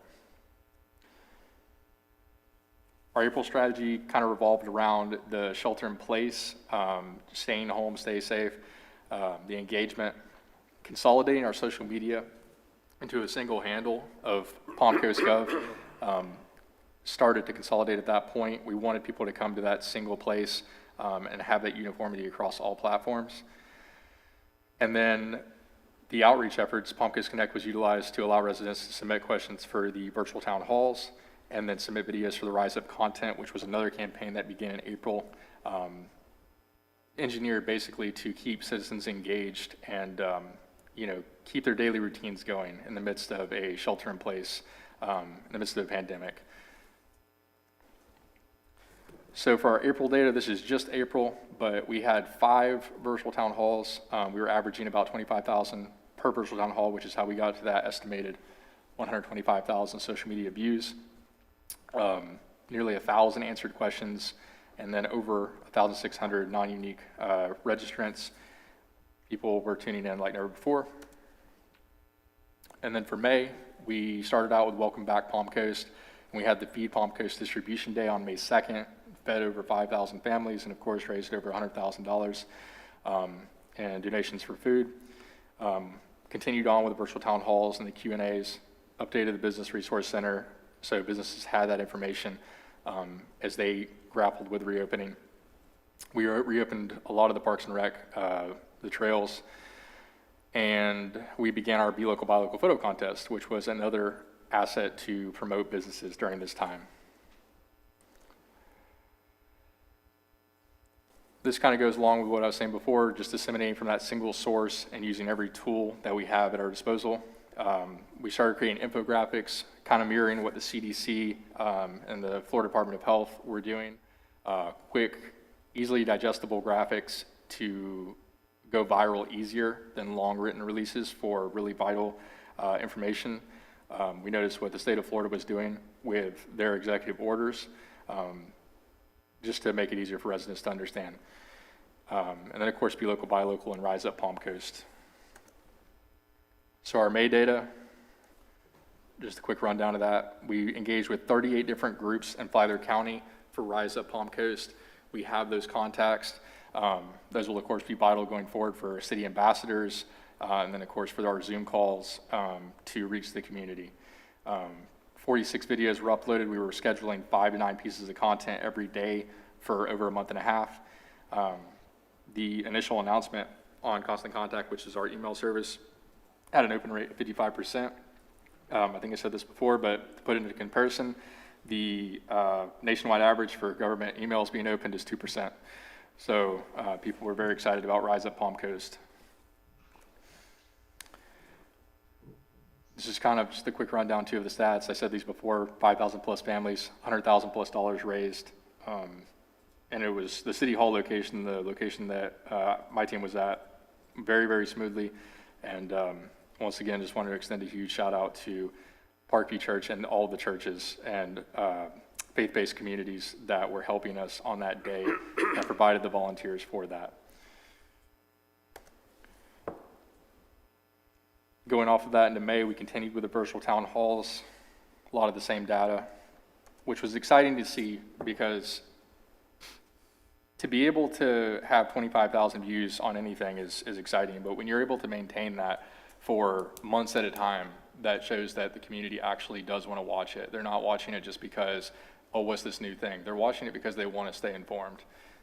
Our April strategy kind of revolved around the shelter in place, staying home, stay safe, the engagement, consolidating our social media into a single handle of Palm Coast Gov. Started to consolidate at that point. We wanted people to come to that single place and have that uniformity across all platforms. And then the outreach efforts, Palm Coast Connect was utilized to allow residents to submit questions for the virtual town halls, and then submit videos for the Rise Up content, which was another campaign that began in April, engineered basically to keep citizens engaged and keep their daily routines going in the midst of a shelter-in-place, in the midst of a pandemic. So for our April data, this is just April, but we had 5 virtual town halls. We were averaging about 25,000 per virtual town hall, which is how we got to that estimated 125,000 social media views. Nearly 1,000 answered questions, and then over 1,600 non-unique registrants. People were tuning in like never before. And then for May, we started out with Welcome Back Palm Coast, and we had the Feed Palm Coast Distribution Day on May 2nd, fed over 5,000 families, and of course raised over $100,000 in donations for food. Continued on with the virtual town halls and the Q&As, updated the Business Resource Center so businesses had that information as they grappled with reopening. We reopened a lot of the parks and rec, the trails, and we began our Be Local, Buy Local photo contest, which was another asset to promote businesses during this time. This kind of goes along with what I was saying before, just disseminating from that single source and using every tool that we have at our disposal. We started creating infographics, kind of mirroring what the CDC and the Florida Department of Health were doing. Quick, easily digestible graphics to go viral easier than long written releases for really vital information. We noticed what the state of Florida was doing with their executive orders, just to make it easier for residents to understand. And then, of course, Be Local, Buy Local, and Rise Up Palm Coast. So our May data, just a quick rundown of that. We engaged with 38 different groups in Flagler County for Rise Up Palm Coast. We have those contacts. Those will, of course, be vital going forward for city ambassadors, and then, of course, for our Zoom calls to reach the community. 46 videos were uploaded. We were scheduling 5 to 9 pieces of content every day for over a month and a half. The initial announcement on Constant Contact, which is our email service, had an open rate of 55%. I think I said this before, but to put it into comparison, the nationwide average for government emails being opened is 2%. So people were very excited about Rise Up Palm Coast. This is kind of just a quick rundown too of the stats. I said these before: 5,000 plus families, $100,000 plus raised, and it was the City Hall location, the location that my team was at, very, very smoothly. And once again, just wanted to extend a huge shout out to Parkview Church and all the churches and faith-based communities that were helping us on that day and provided the volunteers for that. Going off of that into May, we continued with the virtual town halls, a lot of the same data, which was exciting to see, because to be able to have 25,000 views on anything is exciting, but when you're able to maintain that for months at a time, that shows that the community actually does want to watch it. They're not watching it just because, oh, what's this new thing? They're watching it because they want to stay informed.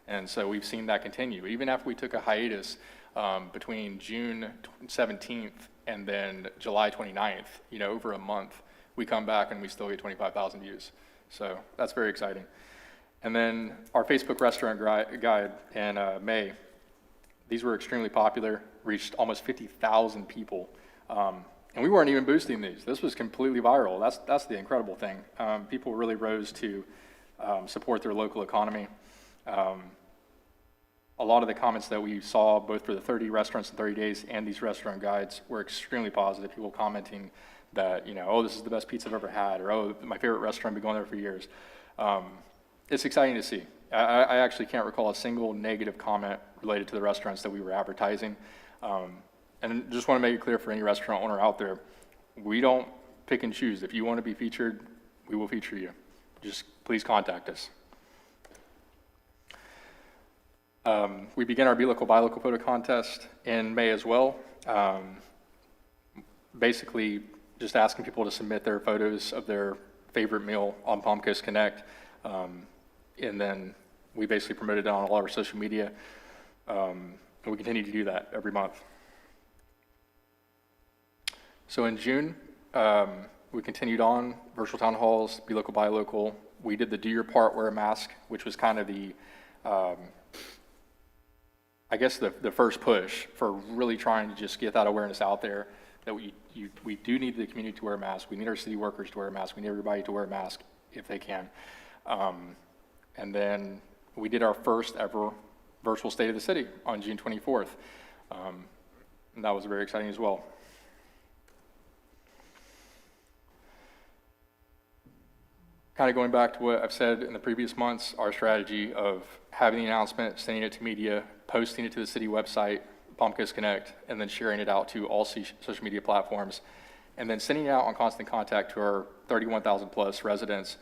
And so we've seen that continue. Even after we took a hiatus between June 17th and then July 29th, over a month, we come back and we still get 25,000 views. So that's very exciting. And then our Facebook restaurant guide in May, these were extremely popular, reached almost 50,000 people. And we weren't even boosting these. This was completely viral. That's the incredible thing. People really rose to support their local economy. A lot of the comments that we saw, both for the 30 restaurants in 30 days and these restaurant guides, were extremely positive. People commenting that, oh, this is the best pizza I've ever had, or, oh, my favorite restaurant, I've been going there for years. It's exciting to see. I actually can't recall a single negative comment related to the restaurants that we were advertising. And just want to make it clear for any restaurant owner out there, we don't pick and choose. If you want to be featured, we will feature you. Just please contact us. We began our Be Local, Buy Local photo contest in May as well. Basically, just asking people to submit their photos of their favorite meal on Palm Coast Connect. And then we basically promoted it on all our social media. And we continue to do that every month. So in June, we continued on virtual town halls, Be Local, Buy Local. We did the Do Your Part, Wear a Mask, which was kind of the, I guess the first push for really trying to just get that awareness out there that we do need the community to wear a mask. We need our city workers to wear a mask. We need everybody to wear a mask if they can. And then we did our first ever virtual State of the City on June 24th. And that was very exciting as well. Kind of going back to what I've said in the previous months, our strategy of having the announcement, sending it to media, posting it to the city website, Palm Coast Connect, and then sharing it out to all social media platforms, and then sending it out on Constant Contact to our 31,000 plus residents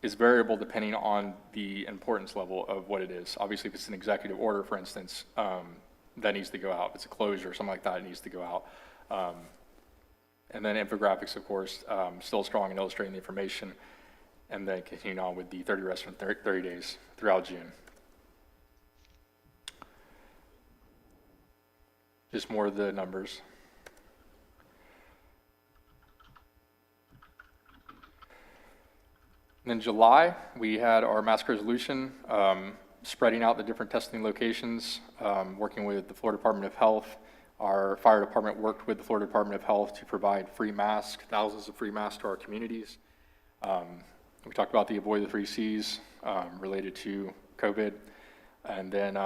is variable depending on the importance level of what it is. Obviously, if it's an executive order, for instance, that needs to go out. If it's a closure or something like that, it needs to go out. And then infographics, of course, still strong in illustrating the information, and then continuing on with the 30 restaurant 30 days throughout June. Just more of the numbers. And in July, we had our mask resolution, spreading out the different testing locations, working with the Florida Department of Health. Our fire department worked with the Florida Department of Health to provide free masks, thousands of free masks to our communities. We talked about the Avoid the 3 Cs related to COVID. And then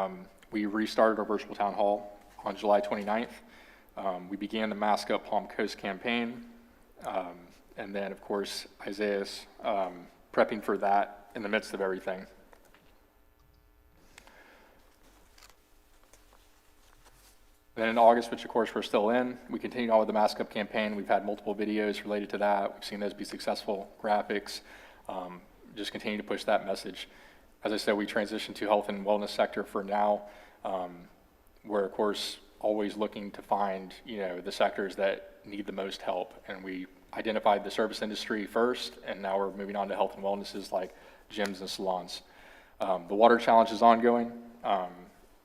we restarted our virtual town hall on July 29th. We began the Mask Up Palm Coast campaign. And then, of course, Isaiah's prepping for that in the midst of everything. Then in August, which of course we're still in, we continued on with the Mask Up campaign. We've had multiple videos related to that. We've seen those be successful, graphics, just continue to push that message. As I said, we transitioned to health and wellness sector for now. We're, of course, always looking to find, the sectors that need the most help. And we identified the service industry first, and now we're moving on to health and wellnesses like gyms and salons. The water challenge is ongoing.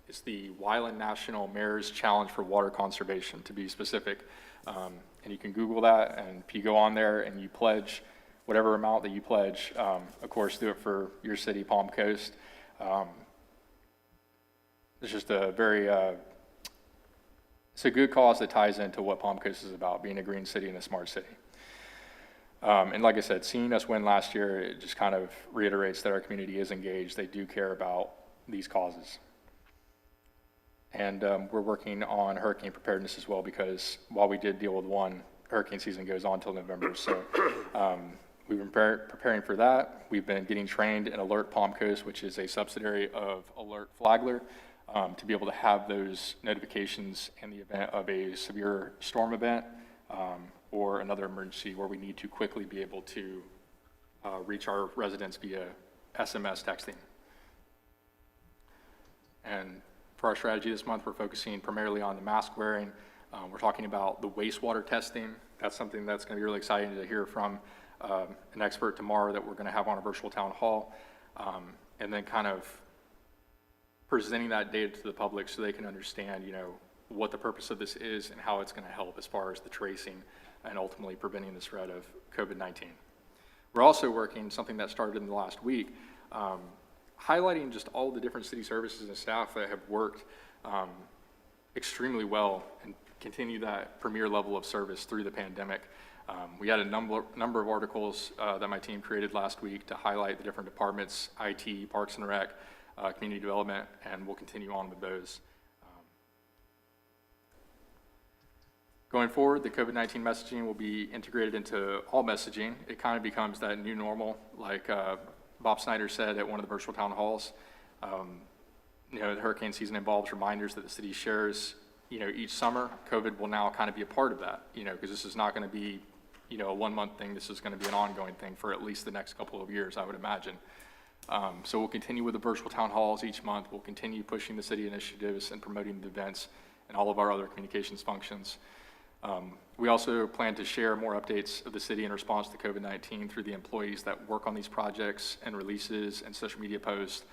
It's the Wyland National Mayor's Challenge for Water Conservation, to be specific. And you can Google that, and if you go on there and you pledge whatever amount that you pledge, of course, do it for your city, Palm Coast. It's just a very, it's a good cause that ties into what Palm Coast is about, being a green city and a smart city. And like I said, seeing us win last year, it just kind of reiterates that our community is engaged. They do care about these causes. And we're working on hurricane preparedness as well, because while we did deal with one, hurricane season goes on till November. So we've been preparing for that. We've been getting trained in Alert Palm Coast, which is a subsidiary of Alert Flagler, to be able to have those notifications in the event of a severe storm event or another emergency where we need to quickly be able to reach our residents via SMS texting. And for our strategy this month, we're focusing primarily on the mask wearing. We're talking about the wastewater testing. That's something that's going to be really exciting to hear from an expert tomorrow that we're going to have on a virtual town hall. And then kind of presenting that data to the public so they can understand, what the purpose of this is and how it's going to help as far as the tracing and ultimately preventing the spread of COVID-19. We're also working something that started in the last week, highlighting just all the different city services and staff that have worked extremely well and continue that premier level of service through the pandemic. We had a number of articles that my team created last week to highlight the different departments, IT, Parks and Rec, community development, and we'll continue on with those. Going forward, the COVID-19 messaging will be integrated into all messaging. It kind of becomes that new normal, like Bob Snyder said at one of the virtual town halls. The hurricane season involves reminders that the city shares, each summer. COVID will now kind of be a part of that, because this is not going to be, a 1 month thing. This is going to be an ongoing thing for at least the next couple of years, I would imagine. So we'll continue with the virtual town halls each month. We'll continue pushing the city initiatives and promoting the events and all of our other communications functions. We also plan to share more updates of the city in response to COVID-19 through the employees that work on these projects and releases and social media posts,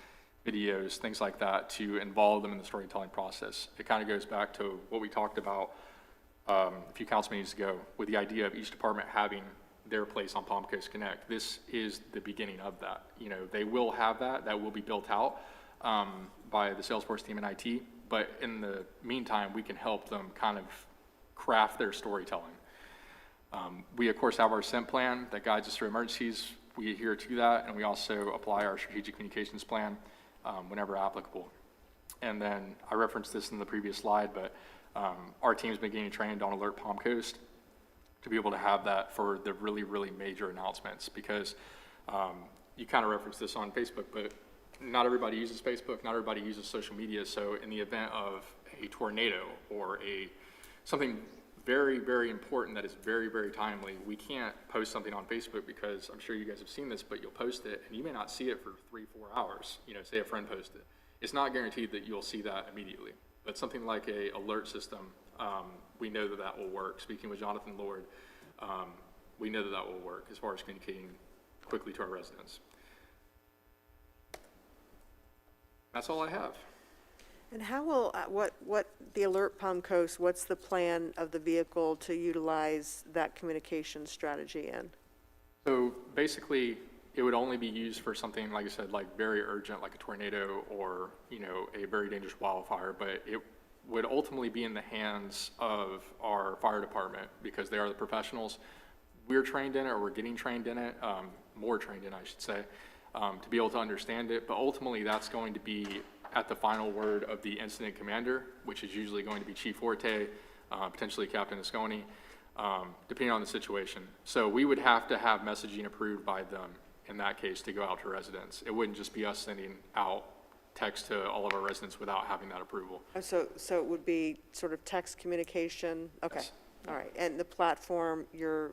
videos, things like that, to involve them in the storytelling process. It kind of goes back to what we talked about a few council meetings ago with the idea of each department having their place on Palm Coast Connect. This is the beginning of that. They will have that will be built out by the Salesforce team in IT, but in the meantime, we can help them kind of craft their storytelling. We, of course, have our SIMP plan that guides us through emergencies. We adhere to that, and we also apply our strategic communications plan whenever applicable. And then I referenced this in the previous slide, but our team's been getting trained on Alert Palm Coast to be able to have that for the really, really major announcements, because you kind of referenced this on Facebook, but not everybody uses Facebook, not everybody uses social media. So in the event of a tornado or something very, very important that is very, very timely, we can't post something on Facebook, because I'm sure you guys have seen this, but you'll post it and you may not see it for 3-4 hours. Say a friend posted it. It's not guaranteed that you'll see that immediately, but something like a alert system, we know that will work. Speaking with Jonathan Lord, we know that will work as far as communicating quickly to our residents. That's all I have. And how will, what the Alert Palm Coast, what's the plan of the vehicle to utilize that communication strategy in? So basically, it would only be used for something, like I said, like very urgent, like a tornado or, a very dangerous wildfire, but it would ultimately be in the hands of our fire department, because they are the professionals. We're trained in it, or we're getting trained in it, more trained in, I should say, to be able to understand it. But ultimately, that's going to be at the final word of the incident commander, which is usually going to be Chief Forte, potentially Captain Asconi, depending on the situation. So we would have to have messaging approved by them in that case to go out to residents. It wouldn't just be us sending out text to all of our residents without having that approval. So it would be sort of text communication? Okay. Yes. All right. And the platform, your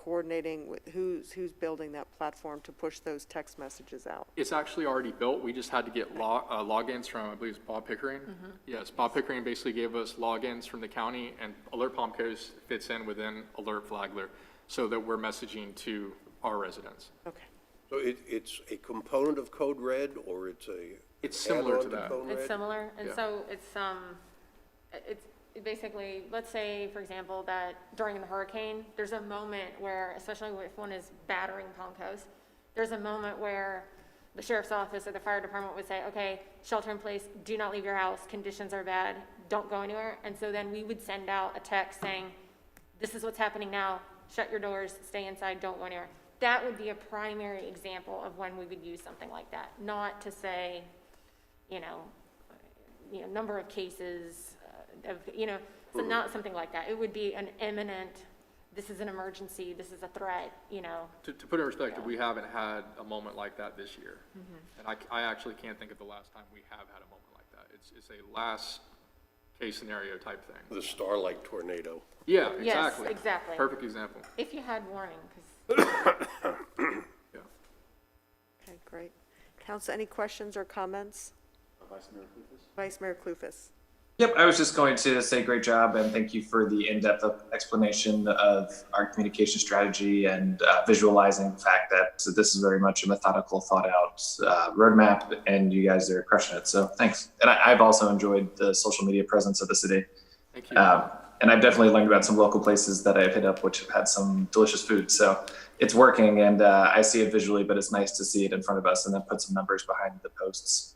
coordinating with, who's building that platform to push those text messages out? It's actually already built. We just had to get logins from, I believe it's Bob Pickering. Yes, Bob Pickering basically gave us logins from the county, and Alert Palm Coast fits in within Alert Flagler so that we're messaging to our residents. Okay. So it's a component of Code Red, or It's similar to add-on that. Code Red? It's similar, and Yeah. so it's basically, let's say, for example, that during the hurricane, there's a moment where, especially if one is battering Palm Coast, there's a moment where the sheriff's office or the fire department would say, okay, shelter in place, do not leave your house, conditions are bad, don't go anywhere. And so then we would send out a text saying, this is what's happening now, shut your doors, stay inside, don't go anywhere. That would be a primary example of when we would use something like that, not to say, number of cases, so not something like that. It would be an imminent, this is an emergency, this is a threat, To put it in perspective, we haven't had a moment like that this year. And I actually can't think of the last time we have had a moment like that. It's a last case scenario type thing. The Starlight tornado. Yeah, Yes, exactly. exactly. Perfect example. If you had warning, because Yeah. Okay, great. Council, any questions or comments? Vice Mayor Clufus? Vice Mayor Clufus. Yep, I was just going to say great job and thank you for the in-depth explanation of our communication strategy and visualizing the fact that this is very much a methodical, thought-out roadmap, and you guys are crushing it. So thanks. And I've also enjoyed the social media presence of the city. Thank you. And I've definitely learned about some local places that I've hit up which have had some delicious food. So it's working, and I see it visually, but it's nice to see it in front of us and then put some numbers behind the posts.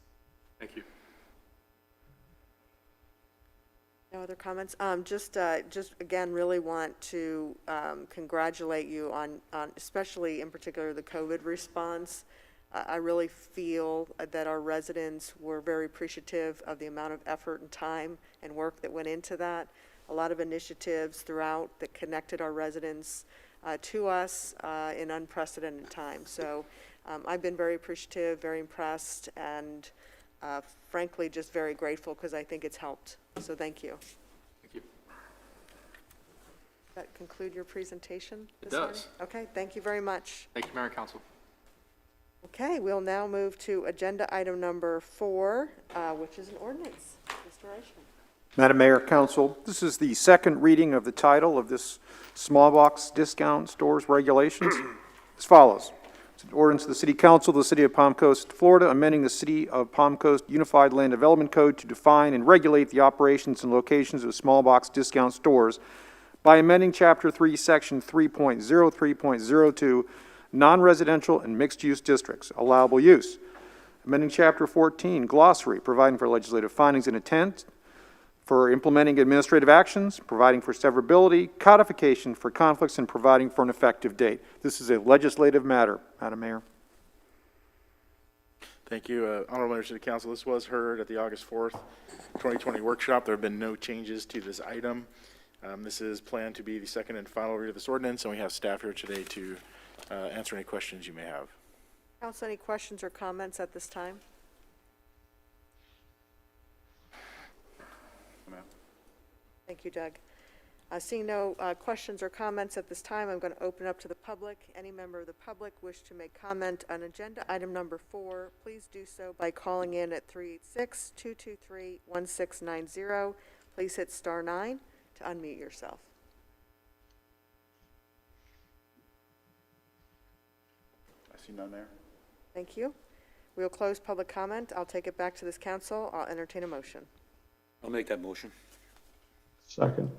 Thank you. No other comments? Just again, really want to congratulate you on especially in particular the COVID response. I really feel that our residents were very appreciative of the amount of effort and time and work that went into that. A lot of initiatives throughout that connected our residents to us in unprecedented times. So I've been very appreciative, very impressed, and frankly, just very grateful because I think it's helped. So thank you. Thank you. Does that conclude your presentation It this morning? does. Okay, thank you very much. Thank you, Mayor and Council. Okay, we'll now move to agenda item number 4, which is an ordinance. Mr. Eichmann. Madam Mayor, Council, this is the second reading of the title of this small box discount stores regulations as follows. It's an ordinance of the City Council of the City of Palm Coast, Florida, amending the City of Palm Coast Unified Land Development Code to define and regulate the operations and locations of small box discount stores by amending Chapter 3, Section 3.03.02, non-residential and mixed-use districts, allowable use. Amending Chapter 14, glossary, providing for legislative findings and intent, for implementing administrative actions, providing for severability, codification for conflicts, and providing for an effective date. This is a legislative matter, Madam Mayor. Thank you. Honorable Members of the Council, this was heard at the August 4th, 2020 workshop. There have been no changes to this item. This is planned to be the second and final read of this ordinance, and we have staff here today to answer any questions you may have. Council, any questions or comments at this time? Thank you, Doug. Seeing no questions or comments at this time, I'm going to open up to the public. Any member of the public wish to make comment on agenda item number 4, please do so by calling in at 386-223-1690. Please hit star 9 to unmute yourself. I see none, Mayor. Thank you. We'll close public comment. I'll take it back to this council. I'll entertain a motion. I'll make that motion. Second.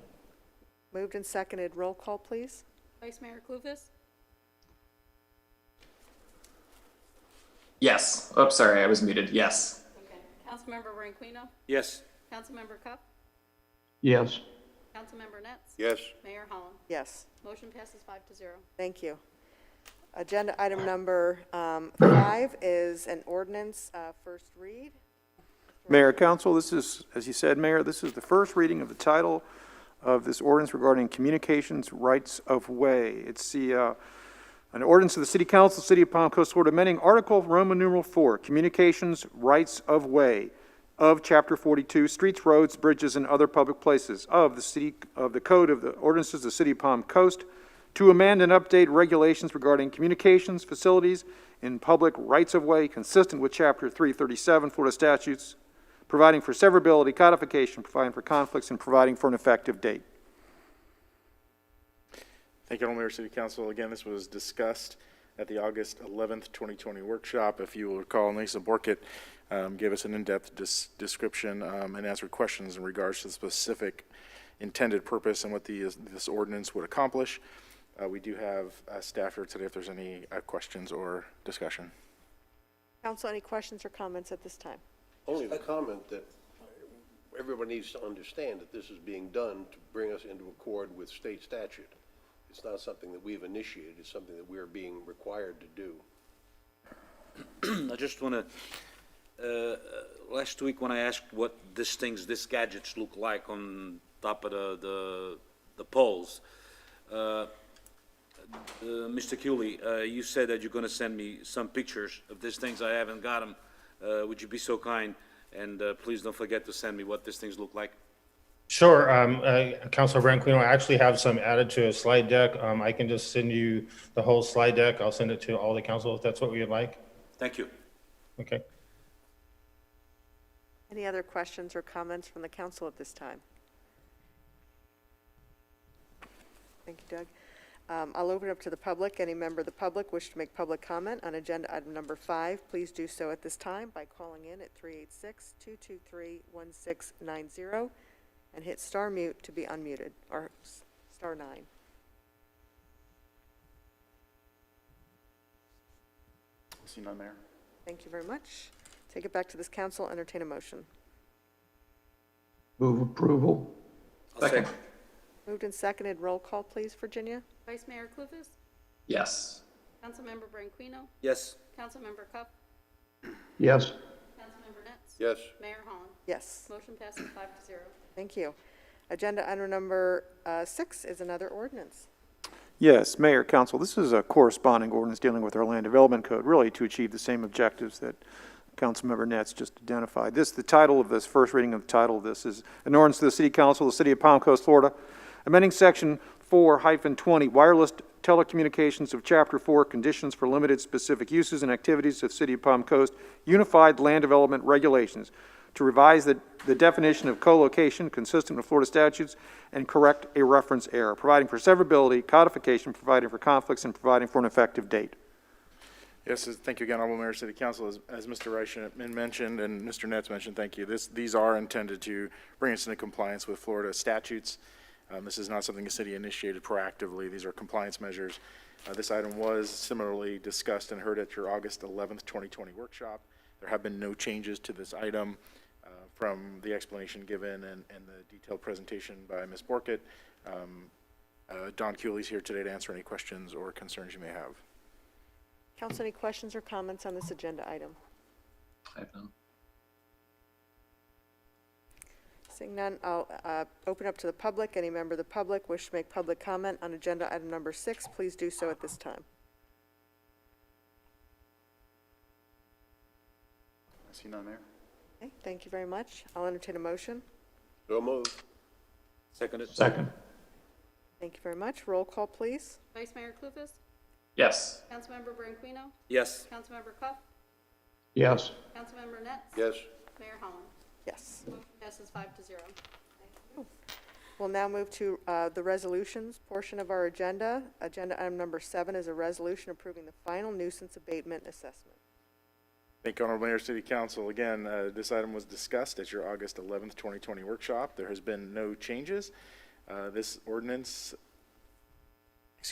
Moved and seconded. Roll call, please. Vice Mayor Clufus? Yes. Oh, sorry, I was muted. Yes. Okay. Councilmember Branquinho? Yes. Councilmember Cuff? Yes. Councilmember Netz? Yes. Mayor Holland? Yes. Motion passes 5-0. Thank you. Agenda item number 5 is an ordinance, first read. Mayor, Council, this is, as you said, Mayor, this is the first reading of the title of this ordinance regarding communications rights of way. It's an ordinance of the City Council, City of Palm Coast, Florida, amending Article Roman numeral 4, Communications Rights of Way, of Chapter 42, Streets, Roads, Bridges, and Other Public Places of the Code of the Ordinances of the City of Palm Coast, to amend and update regulations regarding communications facilities in public rights-of-way consistent with Chapter 337 Florida statutes, providing for severability, codification, providing for conflicts, and providing for an effective date. Thank you, Honorable Mayor, City Council. Again, this was discussed at the August 11th, 2020 workshop. If you will recall, Lisa Borkett gave us an in-depth description and answered questions in regards to the specific intended purpose and what this ordinance would accomplish. We do have staff here today if there's any questions or discussion. Council, any questions or comments at this time? Only the comment that everyone needs to understand that this is being done to bring us into accord with state statute. It's not something that we've initiated, it's something that we're being required to do. I just want to, last week when I asked what these gadgets look like on top of the poles, Mr. Cooley, you said that you're going to send me some pictures of these things. I haven't got them. Would you be so kind? And please don't forget to send me what these things look like. Sure. Councilor Branquino, I actually have some added to a slide deck. I can just send you the whole slide deck. I'll send it to all the council if that's what we would like. Thank you. Okay. Any other questions or comments from the council at this time? Thank you, Doug. I'll open up to the public. Any member of the public wish to make public comment on agenda item number 5, please do so at this time by calling in at 386-223-1690 and hit star mute to be unmuted, or star 9. I see none, Mayor. Thank you very much. Take it back to this council. Entertain a motion. Move approval. Second. Moved and seconded. Roll call, please, Virginia. Vice Mayor Clufus? Yes. Councilmember Branquino? Yes. Councilmember Cuff? Yes. Councilmember Nets? Yes, Mayor Holland? Yes. Motion passes 5-0. Thank you. Agenda item number 6 is another ordinance. Yes, Mayor, Council, this is a corresponding ordinance dealing with our land development code, really to achieve the same objectives that Councilmember Nets just identified. The title of this, first reading of the title of this is an ordinance to the City Council of the City of Palm Coast, Florida, amending Section 4-20 wireless telecommunications of Chapter 4 conditions for limited specific uses and activities of the City of Palm Coast Unified Land Development Regulations to revise the definition of co-location consistent with Florida statutes and correct a reference error, providing for severability, codification, providing for conflicts, and providing for an effective date. Yes, thank you again, Honorable Mayor, City Council. As Mr. Reichman mentioned and Mr. Nets mentioned, thank you. These are intended to bring us into compliance with Florida statutes. This is not something the city initiated proactively. These are compliance measures. This item was similarly discussed and heard at your August 11th, 2020 workshop. There have been no changes to this item from the explanation given and the detailed presentation by Ms. Borkett. Don Cooley's here today to answer any questions or concerns you may have. Council, any questions or comments on this agenda item? I have none. Seeing none, I'll open up to the public. Any member of the public wish to make public comment on agenda item number 6, please do so at this time. I see none, Mayor. Okay, thank you very much. I'll entertain a motion. so moved. Seconded. Second. Thank you very much. Roll call, please. Vice Mayor Clufus? Yes. Councilmember Branquino? Yes. Councilmember Cuff? Yes. Councilmember Nets? Yes, Mayor Holland? Yes. Motion passes 5-0. We'll now move to the resolutions portion of our agenda. Agenda item number 7 is a resolution approving the final nuisance abatement assessment. Thank you, Honorable Mayor, City Council. Again, this item was discussed at your August 11th, 2020 workshop. There has been no changes. This ordinance,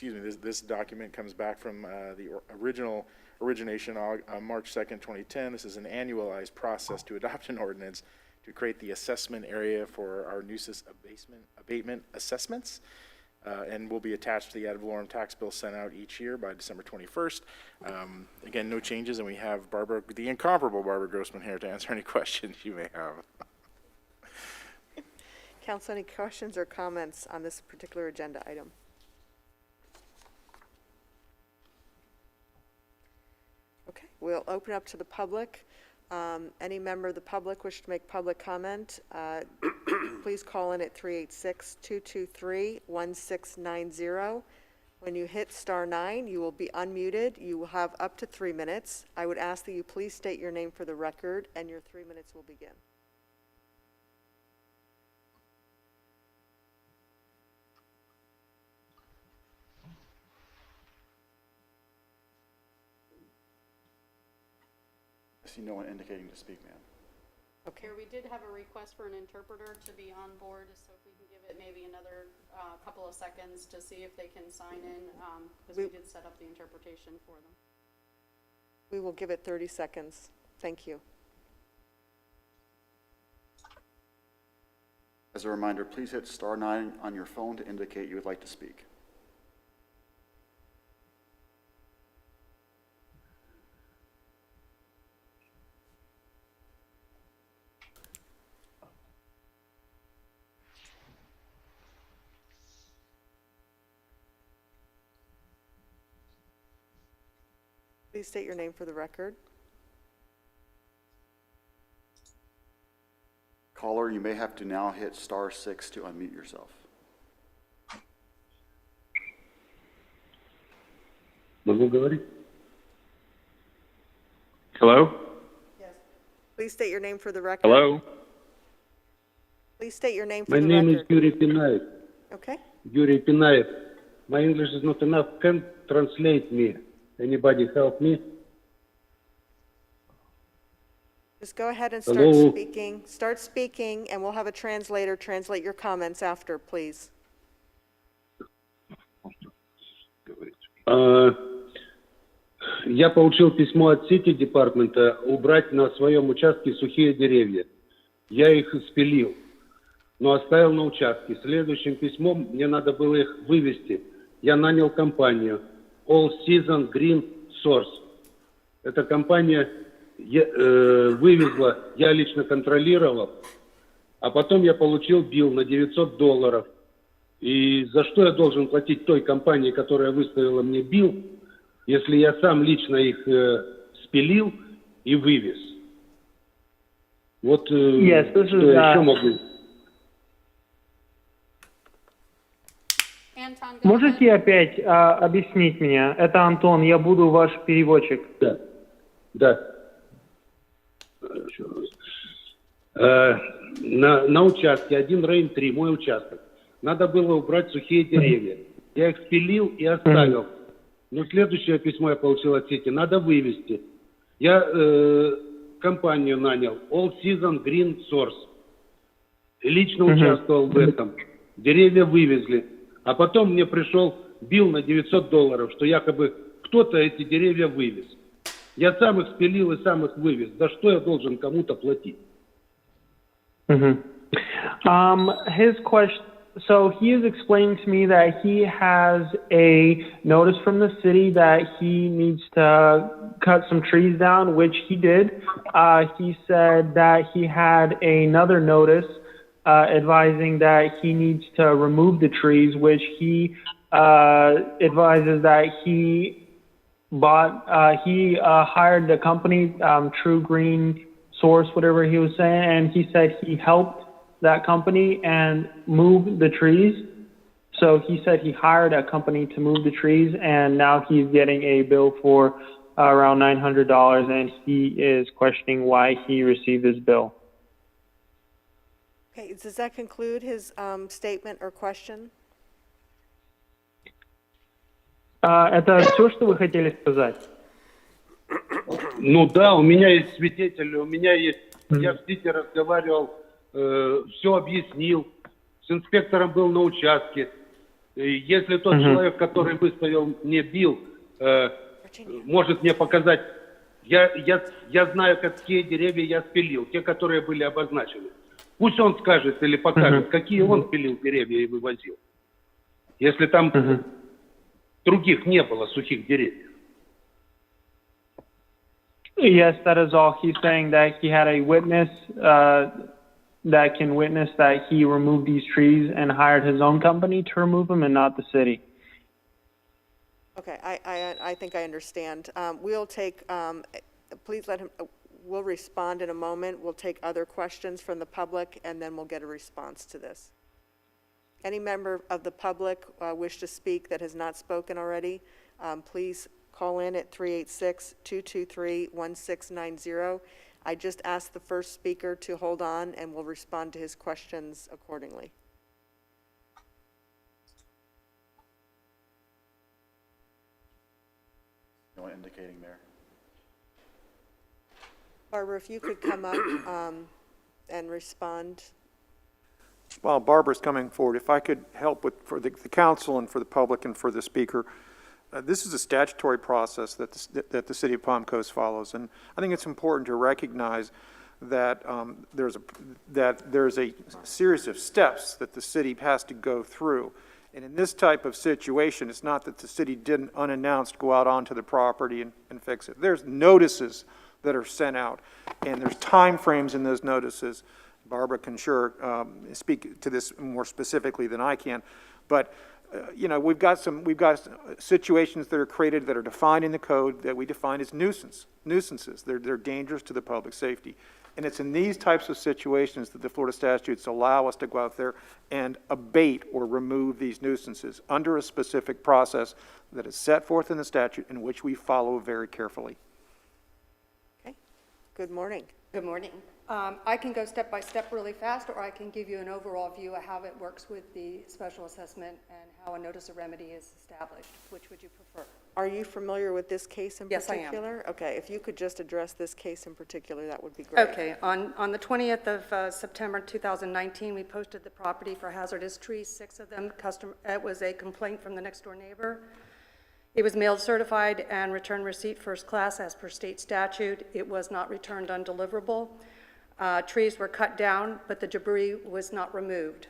this document comes back from the origination on March 2nd, 2010. This is an annualized process to adopt an ordinance to create the assessment area for our nuisance abatement assessments, and will be attached to the ad valorem tax bill sent out each year by December 21st. Again, no changes, and we have the incomparable Barbara Grossman here to answer any questions you may have. Council, any questions or comments on this particular agenda item? Okay, we'll open up to the public. Any member of the public wish to make public comment, please call in at 386-223-1690. When When you hit *9, you will be unmuted. You will have up to 3 minutes. I would ask that you please state your name for the record, and your 3 minutes will begin. I see no one indicating to speak, ma'am. Okay. Here, we did have a request for an interpreter to be on board, so if we can give it maybe another couple of seconds to see if they can sign in, because we did set up the interpretation for them. We will give it 30 seconds. Thank you. As a reminder, please hit *9 on your phone to indicate you would like to speak. Please state your name for the record. Caller, you may have to now hit *6 to unmute yourself. Могу говорить? Hello? Yes. Please state your name for the record. Hello? Please state your name for My the name is record. Yuri Pinaev. Okay. Yuri Pinaev. My English is not enough. Can translate me? Anybody help me? Just go ahead and start Hello? speaking. Start speaking, and we'll have a translator translate your comments after, please. Я получил письмо от Сити департамента убрать на своем участке сухие деревья. Я их спилил, но оставил на участке. Следующим письмом мне надо было их вывести. Я нанял компанию All Season Green Source. Эта компания вывезла, я лично контролировал, а потом я получил билл на $900. И за что я должен платить той компании, которая выставила мне билл, если я сам лично их спилил и вывез? Вот что я еще могу. Anton, go Можете ahead. опять объяснить мне? Это Антон, я буду ваш переводчик. Да, да. На участке 1 Рейн 3, мой участок, надо было убрать сухие деревья. Я их спилил и оставил. Но следующее письмо я получил от сети, надо вывести. Я компанию нанял All Season Green Source. Лично участвовал в этом. Деревья вывезли. А потом мне пришел билл на $900, что якобы кто-то эти деревья вывез. Я сам их спилил и сам их вывез. За что я должен кому-то платить? His question, so he is explaining to me that he has a notice from the city that he needs to cut some trees down, which he did. He said that he had another notice advising that he needs to remove the trees, which he advises that he hired the company, True Green Source, whatever he was saying, and he said he helped that company and move the trees. So he said he hired a company to move the trees, and now he's getting a bill for around $900, and he is questioning why he received this bill. Okay, does that conclude his statement or question? Это все, что вы хотели сказать? Ну да, у меня есть свидетели, у меня есть... Я в Сити разговаривал, все объяснил, с инспектором был на участке. Если тот человек, который выставил мне билл, может мне показать, я знаю, какие деревья я спилил, те, которые были обозначены. Пусть он скажет или покажет, какие он пилил деревья и вывозил. Если там других не было сухих деревьев. Yes, that is all. He's saying that he had a witness that can witness that he removed these trees and hired his own company to remove them and not the city. Okay, I think I understand. We'll take, please let him, we'll respond in a moment. We'll take other questions from the public, and then we'll get a response to this. Any member of the public wish to speak that has not spoken already, please call in at 386-223-1690. I just asked the first speaker to hold on, and we'll respond to his questions accordingly. No one indicating there. Barbara, if you could come up and respond. While Barbara's coming forward, if I could help with, for the council and for the public and for the speaker, this is a statutory process that the city of Palm Coast follows, and I think it's important to recognize that there's a series of steps that the city has to go through. And in this type of situation, it's not that the city didn't unannounced go out onto the property and fix it. There's notices that are sent out, and there's time frames in those notices. Barbara can sure speak to this more specifically than I can, but you know, we've got situations that are created that are defined in the code that we define as nuisances. They're dangerous to the public safety. And it's in these types of situations that the Florida statutes allow us to go out there and abate or remove these nuisances under a specific process that is set forth in the statute in which we follow very carefully. Okay. Good morning. Good morning. I can go step by step really fast, or I can give you an overall view of how it works with the special assessment and how a notice of remedy is established. Which would you prefer? Are you familiar with this case in Yes, I am. particular? Okay, if you could just address this case in particular, that would be great. Okay, on the 20th of September 2019, we posted the property for hazardous trees, 6 of them. It was a complaint from the next door neighbor. It was mailed certified and return receipt first class as per state statute. It was not returned undeliverable. Trees were cut down, but the debris was not removed.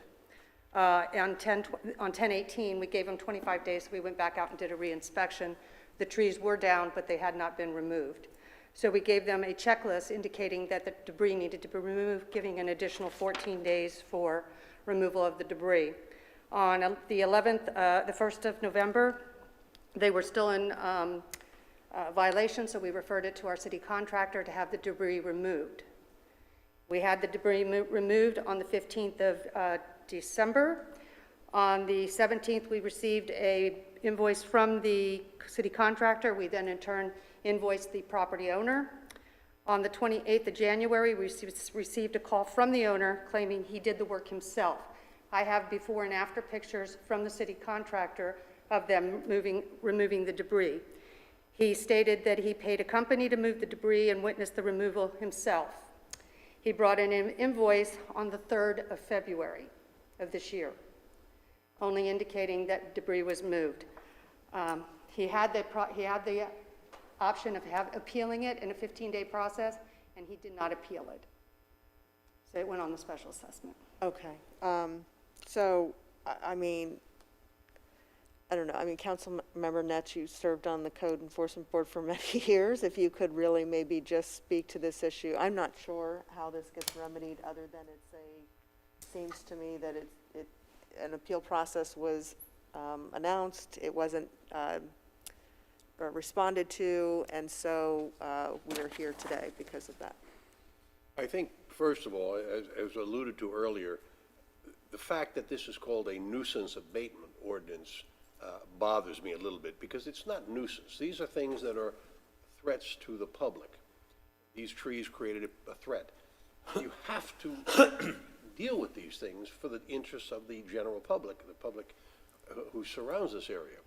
On 10/18, we gave them 25 days, so we went back out and did a reinspection. The trees were down, but they had not been removed. So we gave them a checklist indicating that the debris needed to be removed, giving an additional 14 days for removal of the debris. On the 1st of November, they were still in violation, so we referred it to our city contractor to have the debris removed. We had the debris removed on the 15th of December. On the 17th, we received an invoice from the city contractor. We then in turn invoiced the property owner. On the 28th of January, we received a call from the owner claiming he did the work himself. I have before and after pictures from the city contractor of them removing the debris. He stated that he paid a company to move the debris and witnessed the removal himself. He brought in an invoice on the 3rd of February of this year, only indicating that debris was moved. He had the option of appealing it in a 15-day process, and he did not appeal it. So it went on the special assessment. Okay. So, I mean, I don't know. I mean, Councilmember Netz, you served on the Code Enforcement Board for many years. If you could really maybe just speak to this issue. I'm not sure how this gets remedied other than seems to me that an appeal process was announced. It wasn't responded to, and so we're here today because of that. I think, first of all, as alluded to earlier, the fact that this is called a nuisance abatement ordinance bothers me a little bit, because it's not nuisance. These are things that are threats to the public. These trees created a threat. You have to deal with these things for the interests of the general public, the public who surrounds this area.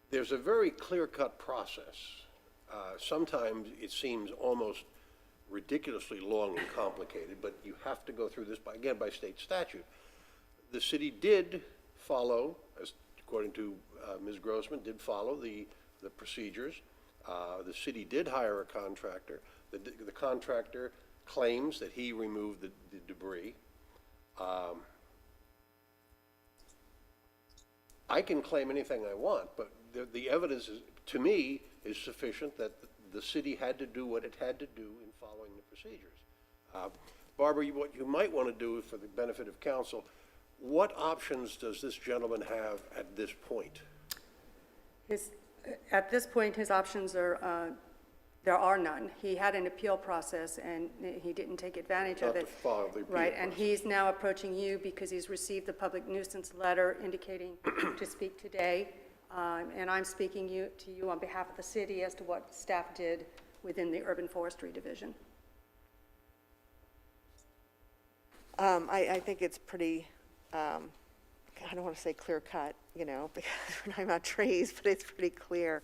There's a very clear-cut process. Sometimes it seems almost ridiculously long and complicated, but you have to go through this, again, by state statute. The city did follow, according to Ms. Grossman, did follow the procedures. The city did hire a contractor. The contractor claims that he removed the debris. I can claim anything I want, but the evidence, to me, is sufficient that the city had to do what it had to do in following the procedures. Barbara, what you might want to do for the benefit of council, what options does this gentleman have at this point? At this point, his options are There are none. He had an appeal process, and he didn't take advantage of Not it. to file the appeal Right, and process. he's now approaching you because he's received the public nuisance letter indicating to speak today. And I'm speaking to you on behalf of the city as to what staff did within the Urban Forestry Division. I think it's pretty, I don't want to say clear cut, you know, because we're talking about trees, but it's pretty clear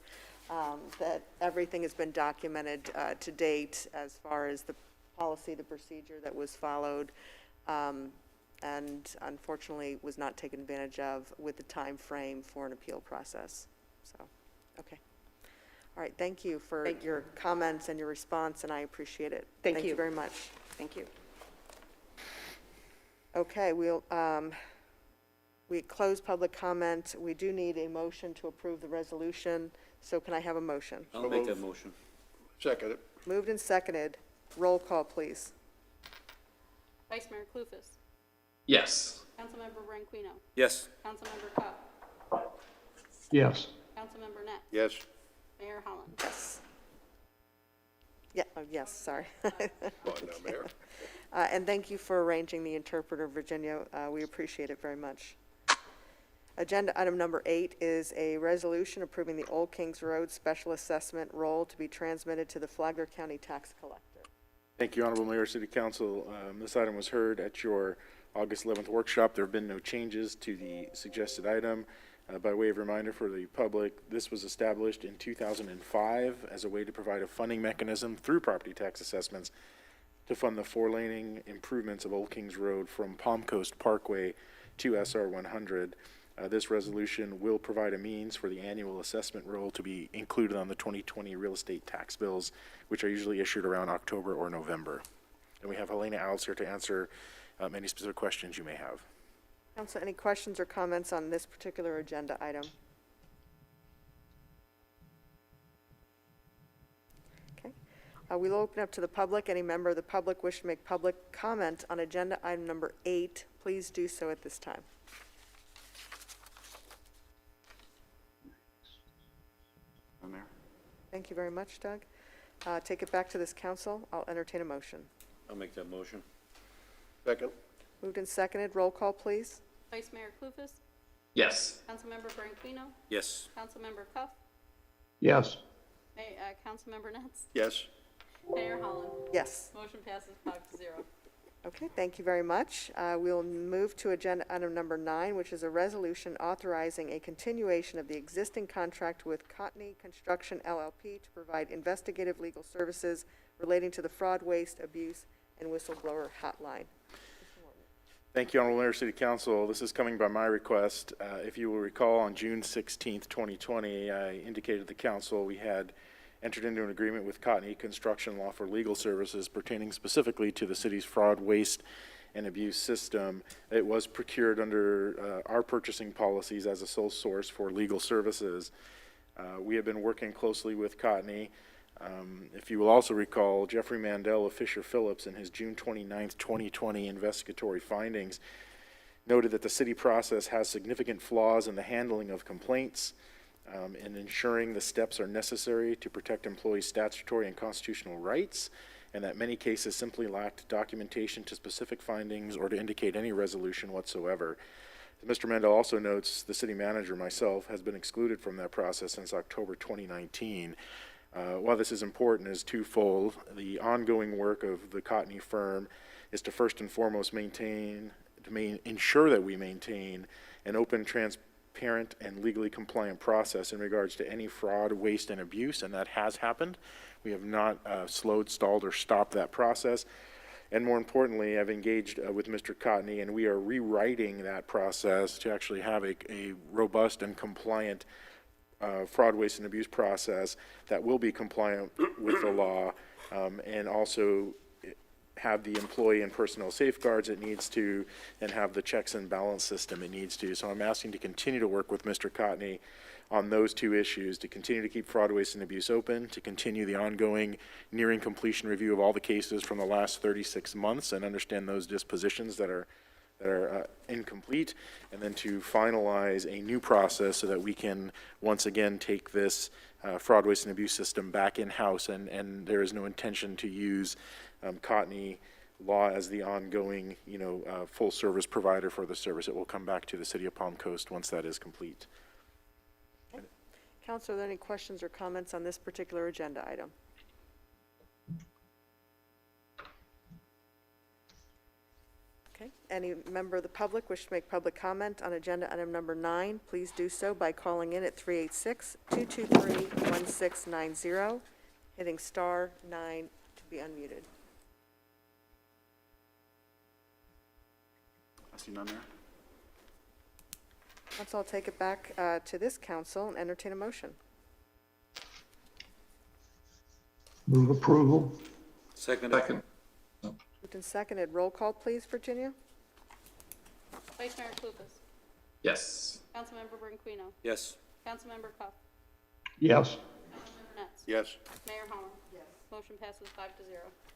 that everything has been documented to date as far as the policy, the procedure that was followed, and unfortunately was not taken advantage of with the time frame for an appeal process. So, okay. All right, thank you for your comments and your response, and I appreciate it. Thank you you very much. Thank you. Okay, we close public comment. We do need a motion to approve the resolution. So can I have a motion? I'll make that motion. Second it. Moved and seconded. Roll call, please. Vice Mayor Clufus. Yes. Councilmember Branquinho. Yes. Councilmember Cuff. Yes. Councilmember Net. Yes. Mayor Holland. Yes. Yeah, oh, yes, sorry. Come on now, Mayor. And thank you for arranging the interpreter, Virginia. We appreciate it very much. Agenda item number 8 is a resolution approving the Old Kings Road Special Assessment roll to be transmitted to the Flagler County Tax Collector. Thank you, Honorable Mayor, City Council. This item was heard at your August 11th workshop. There have been no changes to the suggested item. By way of reminder for the public, this was established in 2005 as a way to provide a funding mechanism through property tax assessments to fund the 4-laning improvements of Old Kings Road from Palm Coast Parkway to SR 100. This resolution will provide a means for the annual assessment roll to be included on the 2020 real estate tax bills, which are usually issued around October or November. And we have Helena Alves here to answer any specific questions you may have. Council, any questions or comments on this particular agenda item? Okay. We'll open up to the public. Any member of the public wish to make public comment on agenda item number 8, please do so at this time. Mayor. Thank you very much, Doug. Take it back to this council. I'll entertain a motion. I'll make that motion. Second. Moved and seconded. Roll call, please. Vice Mayor Clufus. Yes. Councilmember Branquinho. Yes. Councilmember Cuff. Yes. Councilmember Nets. Yes. Mayor Holland. Yes. Motion passes 5-0. Okay, thank you very much. We'll move to agenda item number 9, which is a resolution authorizing a continuation of the existing contract with Cottney Construction LLP to provide investigative legal services relating to the fraud, waste, abuse, and whistleblower hotline. Thank you, Honorable Mayor, City Council. This is coming by my request. If you will recall, on June 16th, 2020, I indicated to the council we had entered into an agreement with Cottney Construction Law for legal services pertaining specifically to the city's fraud, waste, and abuse system. It was procured under our purchasing policies as a sole source for legal services. We have been working closely with Cottney. If you will also recall, Jeffrey Mandel of Fisher Phillips in his June 29th, 2020 investigatory findings noted that the city process has significant flaws in the handling of complaints and ensuring the steps are necessary to protect employees' statutory and constitutional rights, and that many cases simply lacked documentation to specific findings or to indicate any resolution whatsoever. Mr. Mandel also notes the city manager, myself, has been excluded from that process since October 2019. While this is important, is twofold. The ongoing work of the Cottney firm is to first and foremost ensure that we maintain an open, transparent, and legally compliant process in regards to any fraud, waste, and abuse, and that has happened. We have not slowed, stalled, or stopped that process. And more importantly, I've engaged with Mr. Cottney, and we are rewriting that process to actually have a robust and compliant fraud, waste, and abuse process that will be compliant with the law, and also have the employee and personnel safeguards it needs to, and have the checks and balance system it needs to. So I'm asking to continue to work with Mr. Cottney on those two issues, to continue to keep fraud, waste, and abuse open, to continue the ongoing nearing completion review of all the cases from the last 36 months and understand those dispositions that are that are incomplete, and then to finalize a new process so that we can once again take this fraud, waste, and abuse system back in-house, and there is no intention to use Cottony Law as the ongoing, full service provider for the service. It will come back to the City of Palm Coast once that is complete. Council, are there any questions or comments on this particular agenda item? Okay, any member of the public wish to make public comment on agenda item number 9, please do so by calling in at 386-223-1690, hitting star 9 to be unmuted. I see none there. Council, I'll take it back to this council and entertain a motion. Move approval. Second. Moved and seconded. Roll call, please, Virginia. Vice Mayor Clupis. Yes. Councilmember Branquinho. Yes. Councilmember Cuff. Yes. Councilmember Nets. Yes. Mayor Holland. Yes. Motion passes 5-0.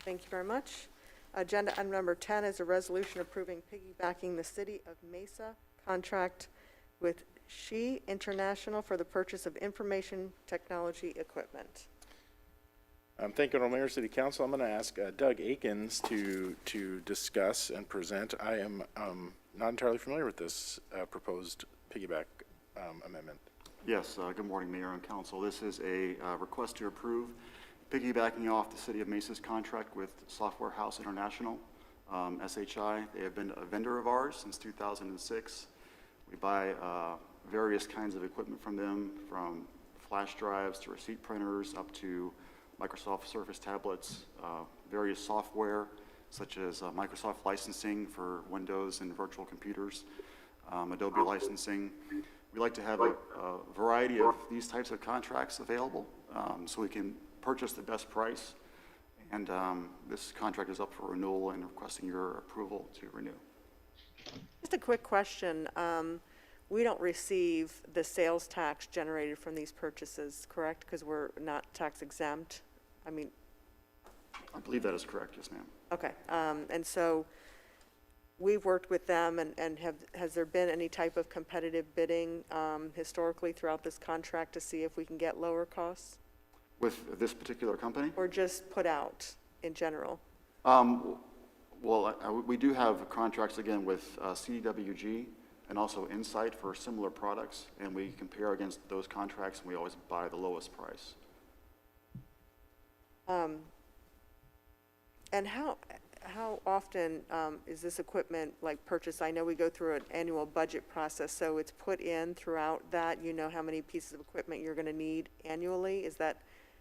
Thank you very much. Agenda item number 10 is a resolution approving piggybacking the City of Mesa contract with She International for the purchase of information technology equipment. Thank you, Mayor, City Council. I'm going to ask Doug Akins to discuss and present. I am not entirely familiar with this proposed piggyback amendment. Yes, good morning, Mayor and Council. This is a request to approve piggybacking off the City of Mesa's contract with Software House International, SHI. They have been a vendor of ours since 2006. We buy various kinds of equipment from them, from flash drives to receipt printers up to Microsoft Surface tablets, various software such as Microsoft licensing for Windows and virtual computers, Adobe licensing. We like to have a variety of these types of contracts available so we can purchase the best price. And this contract is up for renewal and requesting your approval to renew. Just a quick question. We don't receive the sales tax generated from these purchases, correct? Because we're not tax exempt. I believe that is correct, yes, ma'am. Okay. And so we've worked with them, and has there been any type of competitive bidding historically throughout this contract to see if we can get lower costs? With this particular company? Or just put out in general? Well, we do have contracts, again, with CDWG and also Insight for similar products, and we compare against those contracts, and we always buy the lowest price. And how often is this equipment purchased? I know we go through an annual budget process, so it's put in throughout that. You know how many pieces of equipment you're going to need annually? Is that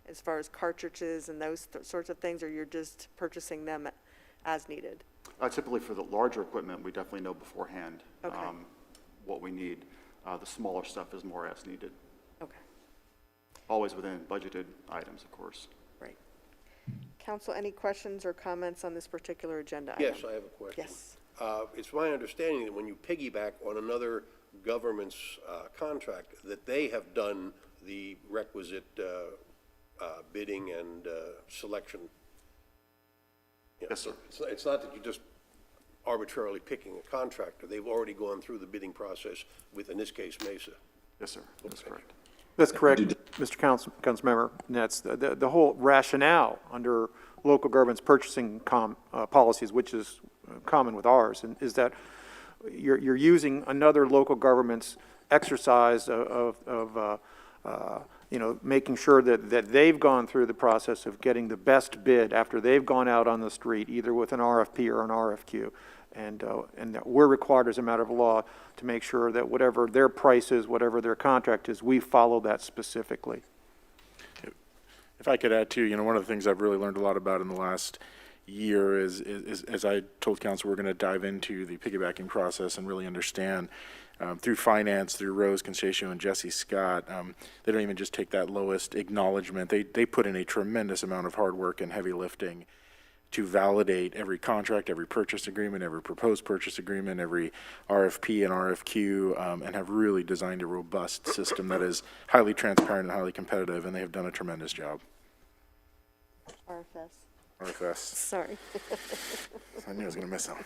as far as cartridges and those sorts of things, or you're just purchasing them as needed? Typically for the larger equipment, we definitely know beforehand what we need. The smaller stuff is more as needed. Okay. Always within budgeted items, of course. Right. Council, any questions or comments on this particular agenda item? Yes, I have a question. Yes. It's my understanding that when you piggyback on another government's contract, that they have done the requisite bidding and selection. Yes, sir. It's not that you're just arbitrarily picking a contractor. They've already gone through the bidding process with, in this case, Mesa. Yes, sir. That's correct. That's correct, Mr. Councilmember Nets. The whole rationale under local government's purchasing policies, which is common with ours, and is that you're using another local government's exercise of making sure that they've gone through the process of getting the best bid after they've gone out on the street, either with an RFP or an RFQ. And that we're required as a matter of law to make sure that whatever their price is, whatever their contract is, we follow that specifically. If I could add too, one of the things I've really learned a lot about in the last year is as I told council, we're going to dive into the piggybacking process and really understand through finance, through Rose Constatio and Jesse Scott, they don't even just take that lowest acknowledgement. They put in a tremendous amount of hard work and heavy lifting to validate every contract, every purchase agreement, every proposed purchase agreement, every RFP and RFQ, and have really designed a robust system that is highly transparent and highly competitive, and they have done a tremendous job. RFS. RFS. Sorry. I knew I was going to miss him.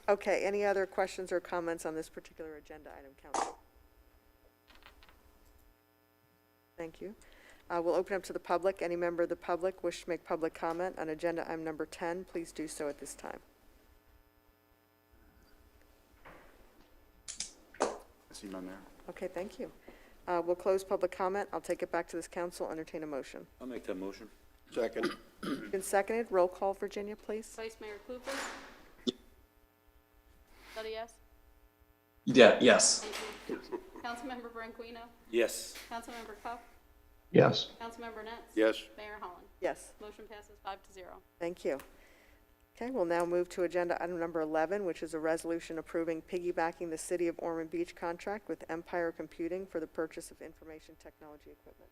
Okay, any other questions or comments on this particular agenda item, council? Thank you. We'll open up to the public. Any member of the public wish to make public comment on agenda item number 10, please do so at this time. I see none there. Okay, thank you. We'll close public comment. I'll take it back to this council, entertain a motion. I'll make that motion. Second. Been seconded. Roll call, Virginia, please. Vice Mayor Clufus? Is that a yes? Yeah, yes. Thank you. Councilmember Branquinho? Yes. Councilmember Cuff? Yes. Councilmember Nets? Yes. Mayor Holland? Yes. Motion passes 5-0. Thank you. Okay, we'll now move to agenda item number 11, which is a resolution approving piggybacking the City of Ormond Beach contract with Empire Computing for the purchase of information technology equipment.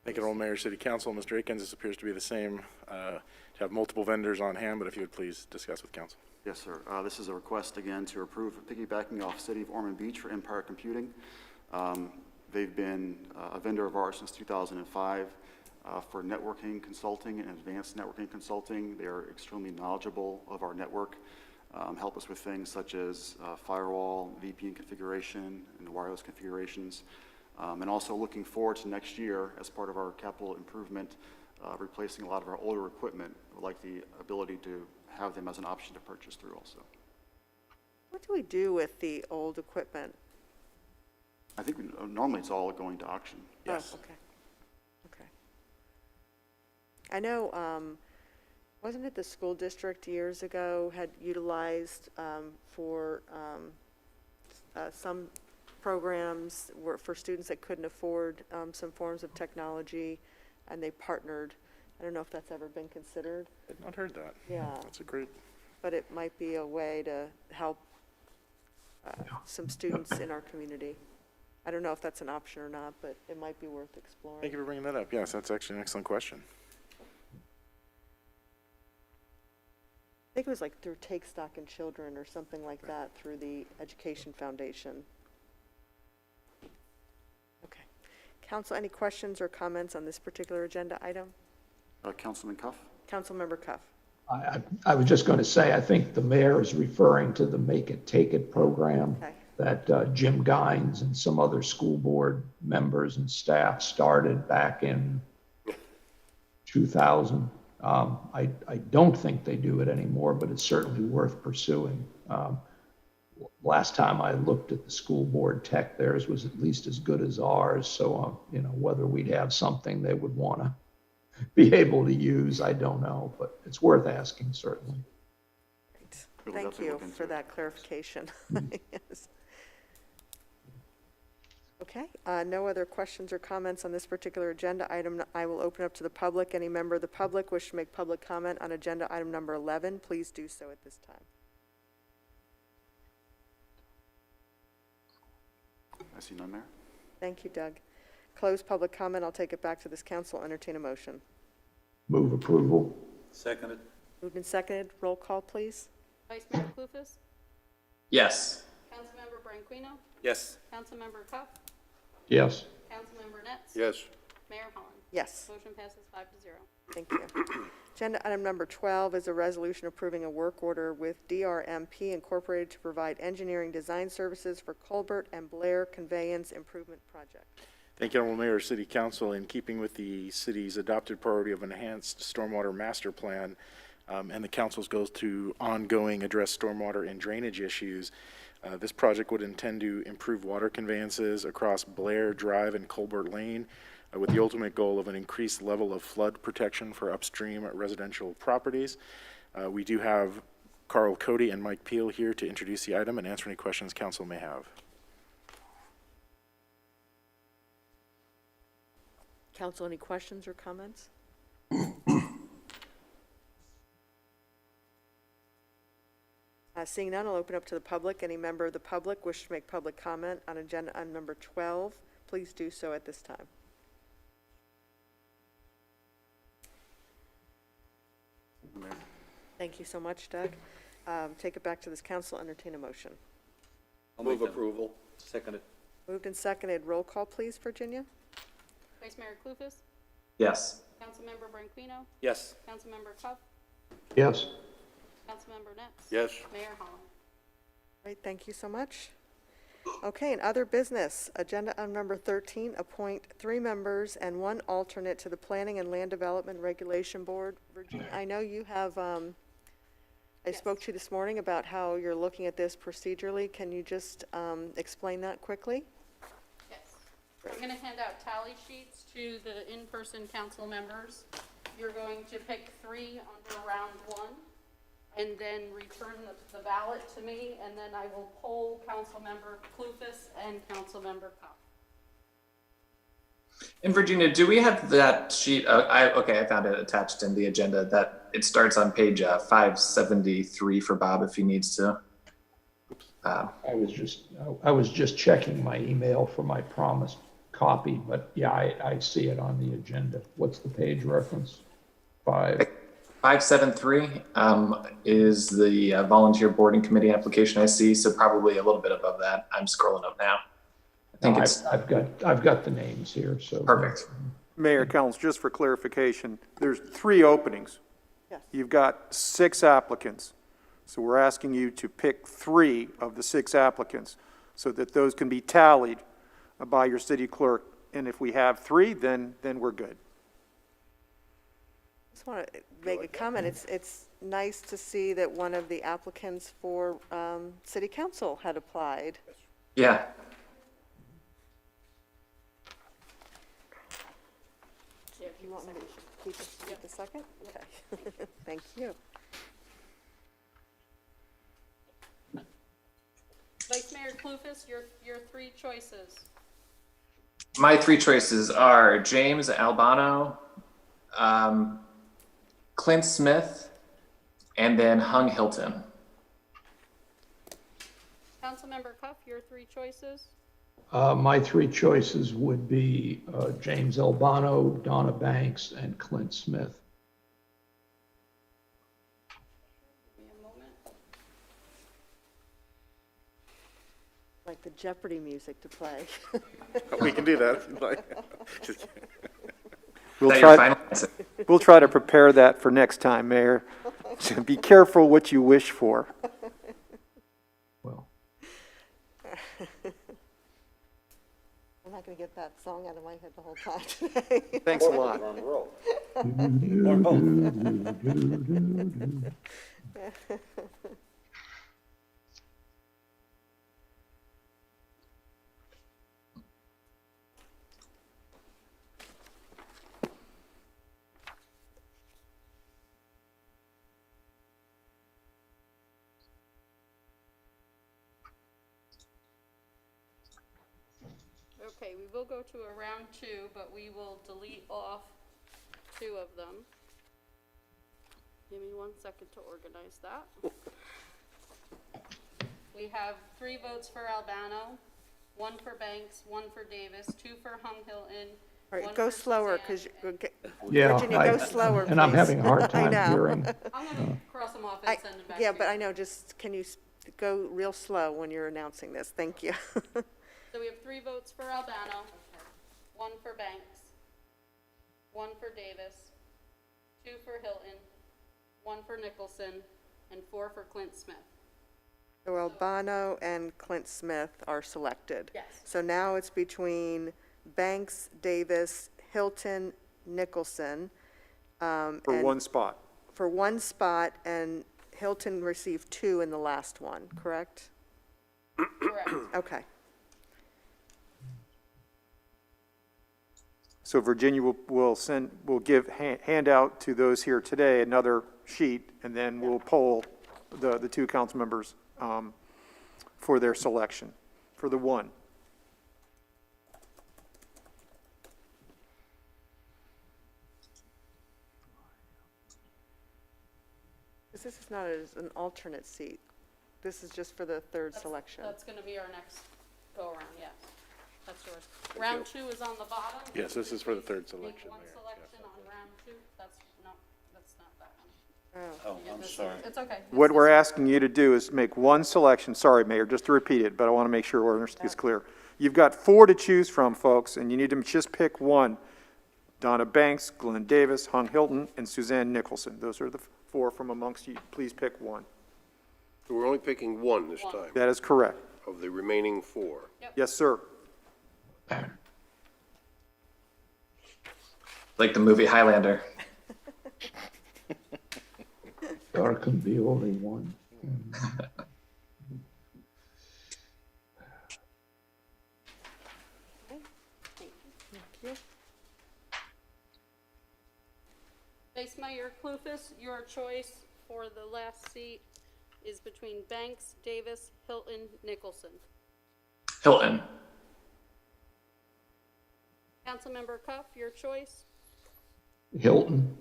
Thank you, Mayor, City Council. Mr. Akins, this appears to be the same, to have multiple vendors on hand, but if you would please discuss with council. Yes, sir. This is a request again to approve piggybacking off City of Ormond Beach for Empire Computing. They've been a vendor of ours since 2005 for networking consulting and advanced networking consulting. They are extremely knowledgeable of our network, help us with things such as firewall, VPN configuration, and wireless configurations. And also looking forward to next year as part of our capital improvement, replacing a lot of our older equipment. We'd like the ability to have them as an option to purchase through also. What do we do with the old equipment? I think normally it's all going to auction. Yes. Oh, okay. Okay. I know, wasn't it the school district years ago had utilized for some programs were for students that couldn't afford some forms of technology, and they partnered. I don't know if that's ever been considered. I've not heard that. Yeah. That's a great, But it might be a way to help some students in our community. I don't know if that's an option or not, but it might be worth exploring. thank you for bringing that up. Yes, that's actually an excellent question. I think it was like through Take Stock in Children or something like that through the Education Foundation. Okay. Council, any questions or comments on this particular agenda item? Councilman Cuff? Councilmember Cuff. I was just going to say, I think the mayor is referring to the Make It, Take It program Okay. that Jim Gines and some other school board members and staff started back in 2000. I don't think they do it anymore, but it's certainly worth pursuing. Last time I looked at the school board tech, theirs was at least as good as ours. So, whether we'd have something they would want to be able to use, I don't know, but it's worth asking, certainly. Great. We'll Thank definitely you look into for it. that clarification. Yes. Okay, no other questions or comments on this particular agenda item. I will open up to the public. Any member of the public wish to make public comment on agenda item number 11, please do so at this time. I see none there. Thank you, Doug. Close public comment. I'll take it back to this council. Entertain a motion. Move approval. Seconded. Moved and seconded. Roll call, please. Vice Mayor Clufus? Yes. Councilmember Branquinho? Yes. Councilmember Cuff? Yes. Councilmember Nets? Yes. Mayor Holland? Yes. Motion passes 5-0. Thank you. Agenda item number 12 is a resolution approving a work order with DRMP Incorporated to provide engineering design services for Colbert and Blair Conveyance Improvement Project. Thank you, Honorable Mayor, City Council. In keeping with the city's adopted priority of enhanced stormwater master plan and the council's goals to ongoing address stormwater and drainage issues, this project would intend to improve water conveyances across Blair Drive and Colbert Lane with the ultimate goal of an increased level of flood protection for upstream residential properties. We do have Carl Cody and Mike Peel here to introduce the item and answer any questions council may have. Council, any questions or comments? Seeing none, I'll open up to the public. Any member of the public wish to make public comment on agenda item number 12, please do so at this time. Mayor. Thank you so much, Doug. Take it back to this council. Entertain a motion. I'll Move make that. approval. Seconded. Moved and seconded. Roll call, please, Virginia. Vice Mayor Clufus? Yes. Councilmember Branquinho, Yes. Councilmember Cuff, Yes. Councilmember Nets. Yes. Mayor Holland. Great, thank you so much. Okay, and other business, agenda item number 13, appoint 3 members and 1 alternate to the Planning and Land Development Regulation Board. Virginia, I know you have, I spoke to you this morning about how you're looking at this procedurally. Can you just explain that quickly? Yes. I'm going to hand out tally sheets to the in-person council members. You're going to pick 3 under round 1, and then return the ballot to me, and then I will poll Councilmember Clufus and Councilmember Cuff. In Virginia, do we have that sheet? Okay, I found it attached in the agenda. That it starts on page 573 for Bob if he needs to. I was just checking my email for my promised copy, but yeah, I see it on the agenda. What's the page reference? 573 is the volunteer boarding committee application I see, so probably a little bit above that. I'm scrolling up now. I think it's I've got the names here, so. perfect. Mayor, Council, just for clarification, there's 3 openings. Yes. You've got 6 applicants. So we're asking you to pick 3 of the 6 applicants so that those can be tallied by your city clerk. And if we have 3, then we're good. I just want to make a comment. It's nice to see that one of the applicants for city council had applied. Yeah. You want me to keep the second? Okay. Thank you. Vice Mayor Clufus, your 3 choices. My 3 choices are James Albano, Clint Smith, and then Hung Hilton. Councilmember Cuff, your 3 choices. My 3 choices would be James Albano, Donna Banks, and Clint Smith. Give me a moment. Like the Jeopardy music to play. We can do that if you'd like. We'll try to prepare that for next time, Mayor. So be careful what you wish for. Well, I'm not going to get that song out of my head the whole time today. Thanks a lot. Okay, we will go to a round 2, but we will delete off 2 of them. Give me 1 second to organize that. We have 3 votes for Albano, 1 for Banks, 1 for Davis, 2 for Hung Hilton. All right, go slower, because, yeah, Virginia, go slower, and I'm please. having a hard time I know. hearing. I'm going to cross them off and send them back to Yeah, you. but I know, just, can you go real slow when you're announcing this? Thank you. So we have 3 votes for Albano, 1 for Banks, 1 for Davis, 2 for Hilton, 1 for Nicholson, and 4 for Clint Smith. So Albano and Clint Smith are selected. Yes. So now it's between Banks, Davis, Hilton, Nicholson. For and 1 spot. For 1 spot, and Hilton received 2 in the last one, correct? Correct. Okay. So Virginia will give handout to those here today another sheet, and then we'll poll the 2 council members for their selection, for the 1. This is not an alternate seat. This is just for the 3rd selection. That's going to be our next go-around, yes. That's yours. Round 2 is on the bottom. Yes, this is for the 3rd Make selection, 1 Mayor. selection on round 2. That's not that one. Oh. Yeah, I'm sorry. It's okay. What we're asking you to do is make 1 selection, sorry, Mayor, just to repeat it, but I want to make sure it's clear. You've got 4 to choose from, folks, and you need to just pick 1. Donna Banks, Glenn Davis, Hung Hilton, and Suzanne Nicholson. Those are the 4 from amongst you. Please pick one. So we're only picking one this time, That is correct. of the remaining 4. Yes, sir. Like the movie Highlander. There can be only one. Thank you. Vice Mayor Clufus, your choice for the last seat is between Banks, Davis, Hilton, Nicholson. Hilton. Councilmember Cuff, your choice? Hilton.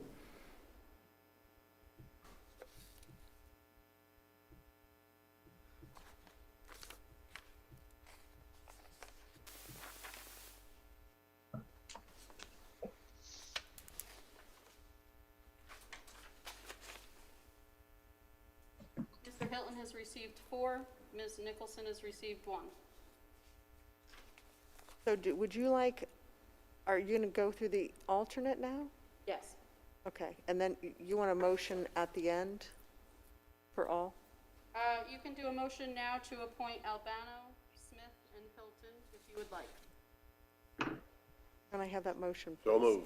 Mr. Hilton has received 4. Ms. Nicholson has received 1. So would you like, are you going to go through the alternate now? Yes. Okay, and then you want a motion at the end for all? You can do a motion now to appoint Albano, Smith, and Hilton if you would like. Can I have that motion, please? So move.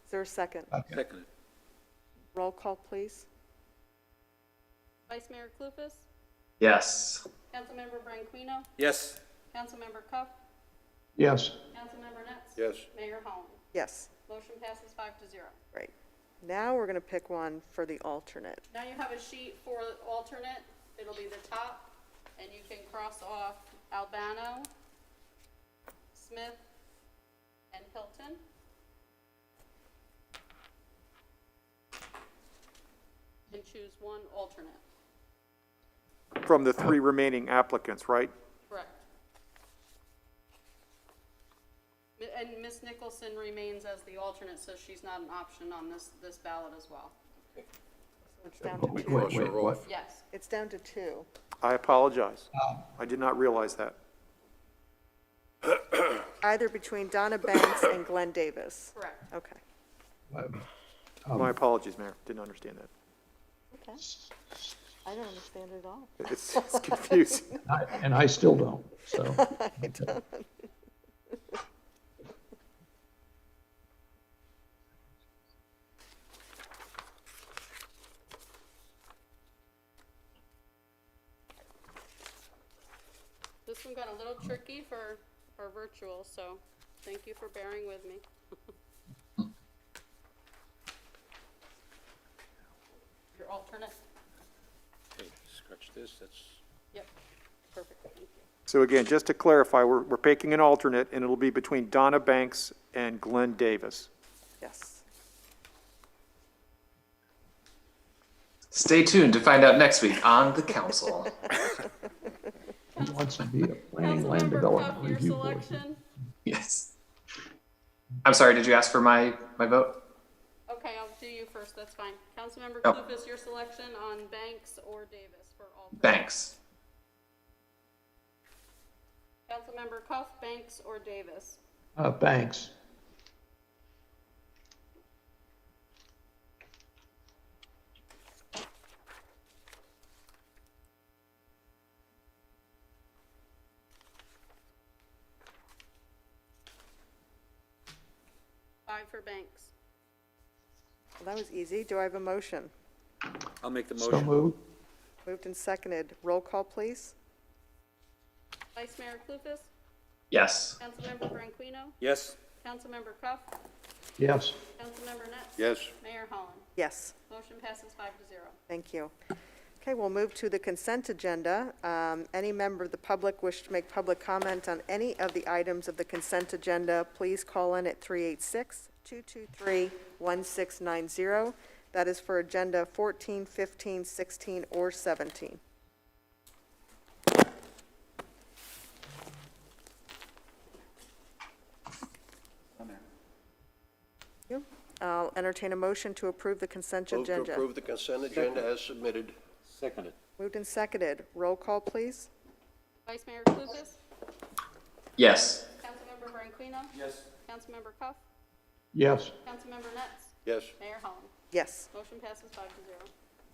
Is there a second? Second. Roll call, please. Vice Mayor Clufus, Yes. Councilmember Branquinho, Yes. Councilmember Cuff, Yes. Councilmember Netz. Yes. Mayor Holland. Yes, Motion passes 5-0. great. Now we're going to pick one for the alternate. Now you have a sheet for alternate. It'll be the top, and you can cross off Albano, Smith, and Hilton. And choose one alternate. From the 3 remaining applicants, right? Correct. And Ms. Nicholson remains as the alternate, so she's not an option on this ballot as well. So it's down to Wait, 2. wait, wait, what? Yes. It's down to 2. I apologize. I did not realize that. Either between Donna Banks and Glenn Davis. Correct. Okay. My apologies, Mayor. Didn't understand that. Okay. I don't understand it at all. It's confusing. And I still don't, so. I don't. This one got a little tricky for virtual, so thank you for bearing with me. Your alternate? Okay, scratch this, that's, Yep, perfect, thank you. So again, just to clarify, we're picking an alternate, and it'll be between Donna Banks and Glenn Davis. Yes. Stay tuned to find out next week on the council. Who wants to be a planning land development Councilmember Cuff, your review board? selection? Yes. I'm sorry, did you ask for my vote? Okay, I'll do you first, that's fine. Councilmember Oh. Clufus, your selection on Banks or Davis for alternate? Banks. Councilmember Cuff, Banks or Davis? Banks. Five for Banks. Well, that was easy. Do I have a motion? I'll make the So motion. moved. Moved and seconded. Roll call, please. Vice Mayor Clufus, Yes. Councilmember Branquinho, Yes. Councilmember Cuff, Yes. Councilmember Netz. Yes. Mayor Holland. Yes. Motion passes 5-0. Thank you. Okay, we'll move to the consent agenda. Any member of the public wish to make public comment on any of the items of the consent agenda, please call in at 386-223-1690. That is for agenda 14, 15, 16, or 17. I'll entertain a motion to approve the consent Move to agenda. approve the consent agenda as submitted. Seconded. Moved and seconded. Roll call, please. Vice Mayor Clufus, Yes. Councilmember Branquinho, Yes. Councilmember Cuff, Yes. Councilmember Netz? Yes. Mayor Holland? Yes. Motion passes 5-0.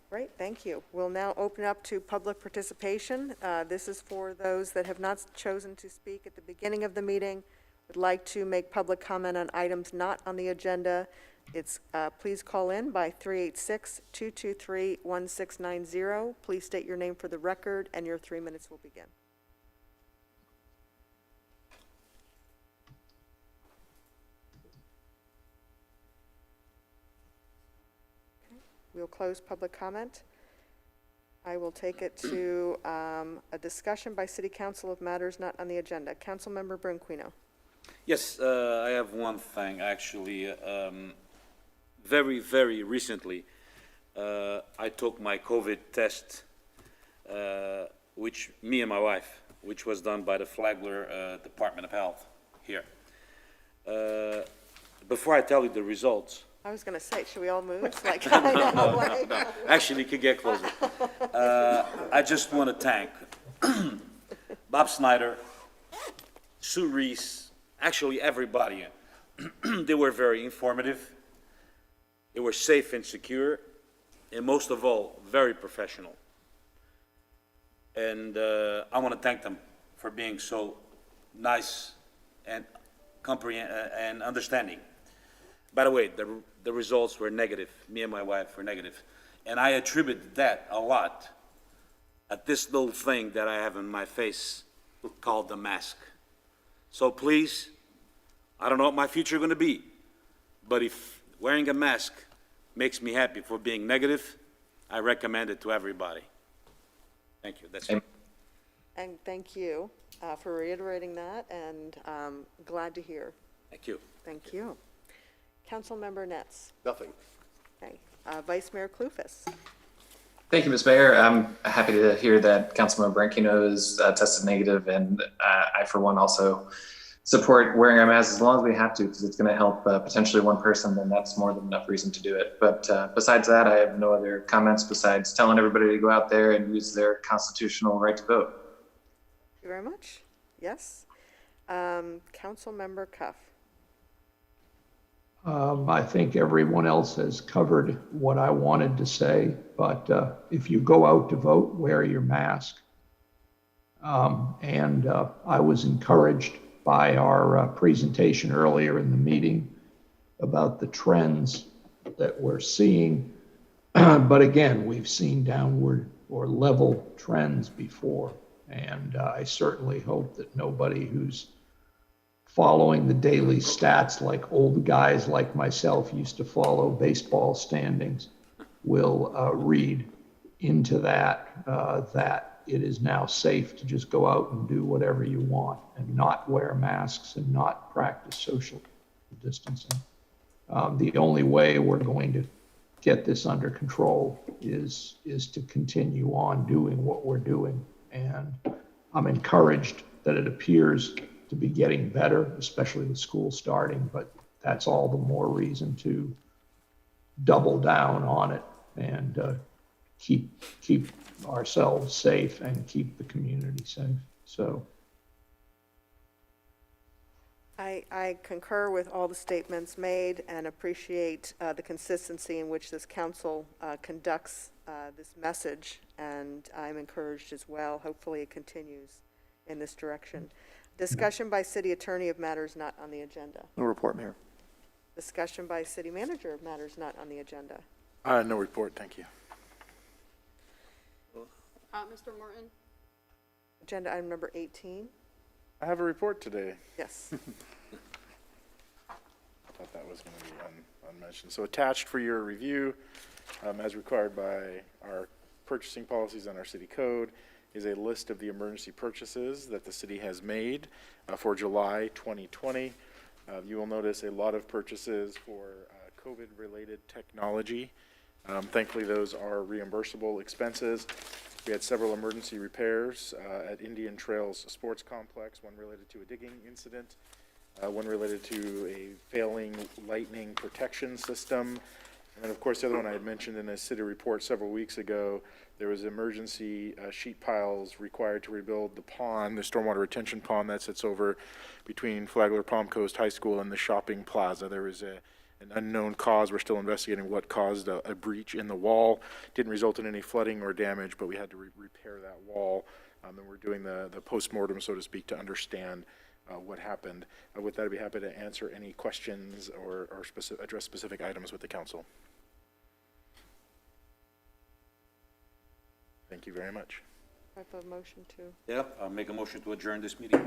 Great, thank you. We'll now open up to public participation. This is for those that have not chosen to speak at the beginning of the meeting, would like to make public comment on items not on the agenda. It's, please call in by 386-223-1690. Please state your name for the record, and your 3 minutes will begin. We'll close public comment. I will take it to a discussion by City Council of matters not on the agenda. Councilmember Branquinho. Yes, I have one thing, actually. Very, very recently, I took my COVID test, which me and my wife, which was done by the Flagler Department of Health here. Before I tell you the results, I was going to say, should we all move? It's like, no, actually, you could get closer. I just want to thank Bob Snyder, Sue Reese, actually everybody. They were very informative. They were safe and secure, and most of all, very professional. And I want to thank them for being so nice and and understanding. By the way, the results were negative. Me and my wife were negative. And I attribute that a lot at this little thing that I have in my face called the mask. So please, I don't know what my future is going to be, but if wearing a mask makes me happy for being negative, I recommend it to everybody. Thank you. That's it. And thank you for reiterating that, and glad to hear. Thank you. Thank you. Councilmember Netz. Nothing. Okay. Vice Mayor Clufus. Thank you, Ms. Mayor. I'm happy to hear that Councilmember Branquinho is tested negative, and I, for one, also support wearing our masks as long as we have to, because it's going to help potentially one person, then that's more than enough reason to do it. But besides that, I have no other comments besides telling everybody to go out there and use their constitutional right to vote. Thank you very much. Yes. Councilmember Cuff. I think everyone else has covered what I wanted to say, but if you go out to vote, wear your mask. I was encouraged by our presentation earlier in the meeting about the trends that we're seeing. But again, we've seen downward or level trends before. And I certainly hope that nobody who's following the daily stats like old guys like myself used to follow baseball standings will read into that, that it is now safe to just go out and do whatever you want and not wear masks and not practice social distancing. The only way we're going to get this under control is to continue on doing what we're doing. And I'm encouraged that it appears to be getting better, especially with school starting, but that's all the more reason to double down on it and keep ourselves safe and keep the community safe. So I concur with all the statements made and appreciate the consistency in which this council conducts this message, and I'm encouraged as well. Hopefully it continues in this direction. Discussion by city attorney of matters not on the agenda. No report, Mayor. Discussion by city manager of matters not on the agenda. No report, thank you. Mr. Morton? Agenda item number 18. I have a report today. Yes. I thought that was going to be unmentioned. So attached for your review, as required by our purchasing policies and our city code, is a list of the emergency purchases that the city has made for July 2020. You will notice a lot of purchases for COVID-related technology. Thankfully, those are reimbursable expenses. We had several emergency repairs at Indian Trails Sports Complex, one related to a digging incident, one related to a failing lightning protection system, And then, of course, the other one I had mentioned in a city report several weeks ago, there was emergency sheet piles required to rebuild the pond, the stormwater retention pond that sits over between Flagler Palm Coast High School and the shopping plaza. There was an unknown cause. We're still investigating what caused a breach in the wall. Didn't result in any flooding or damage, but we had to repair that wall. And we're doing the postmortem, so to speak, to understand what happened. With that, I'd be happy to answer any questions or address specific items with the council. Thank you very much. I have a motion to. Yeah, I'll make a motion to adjourn this meeting.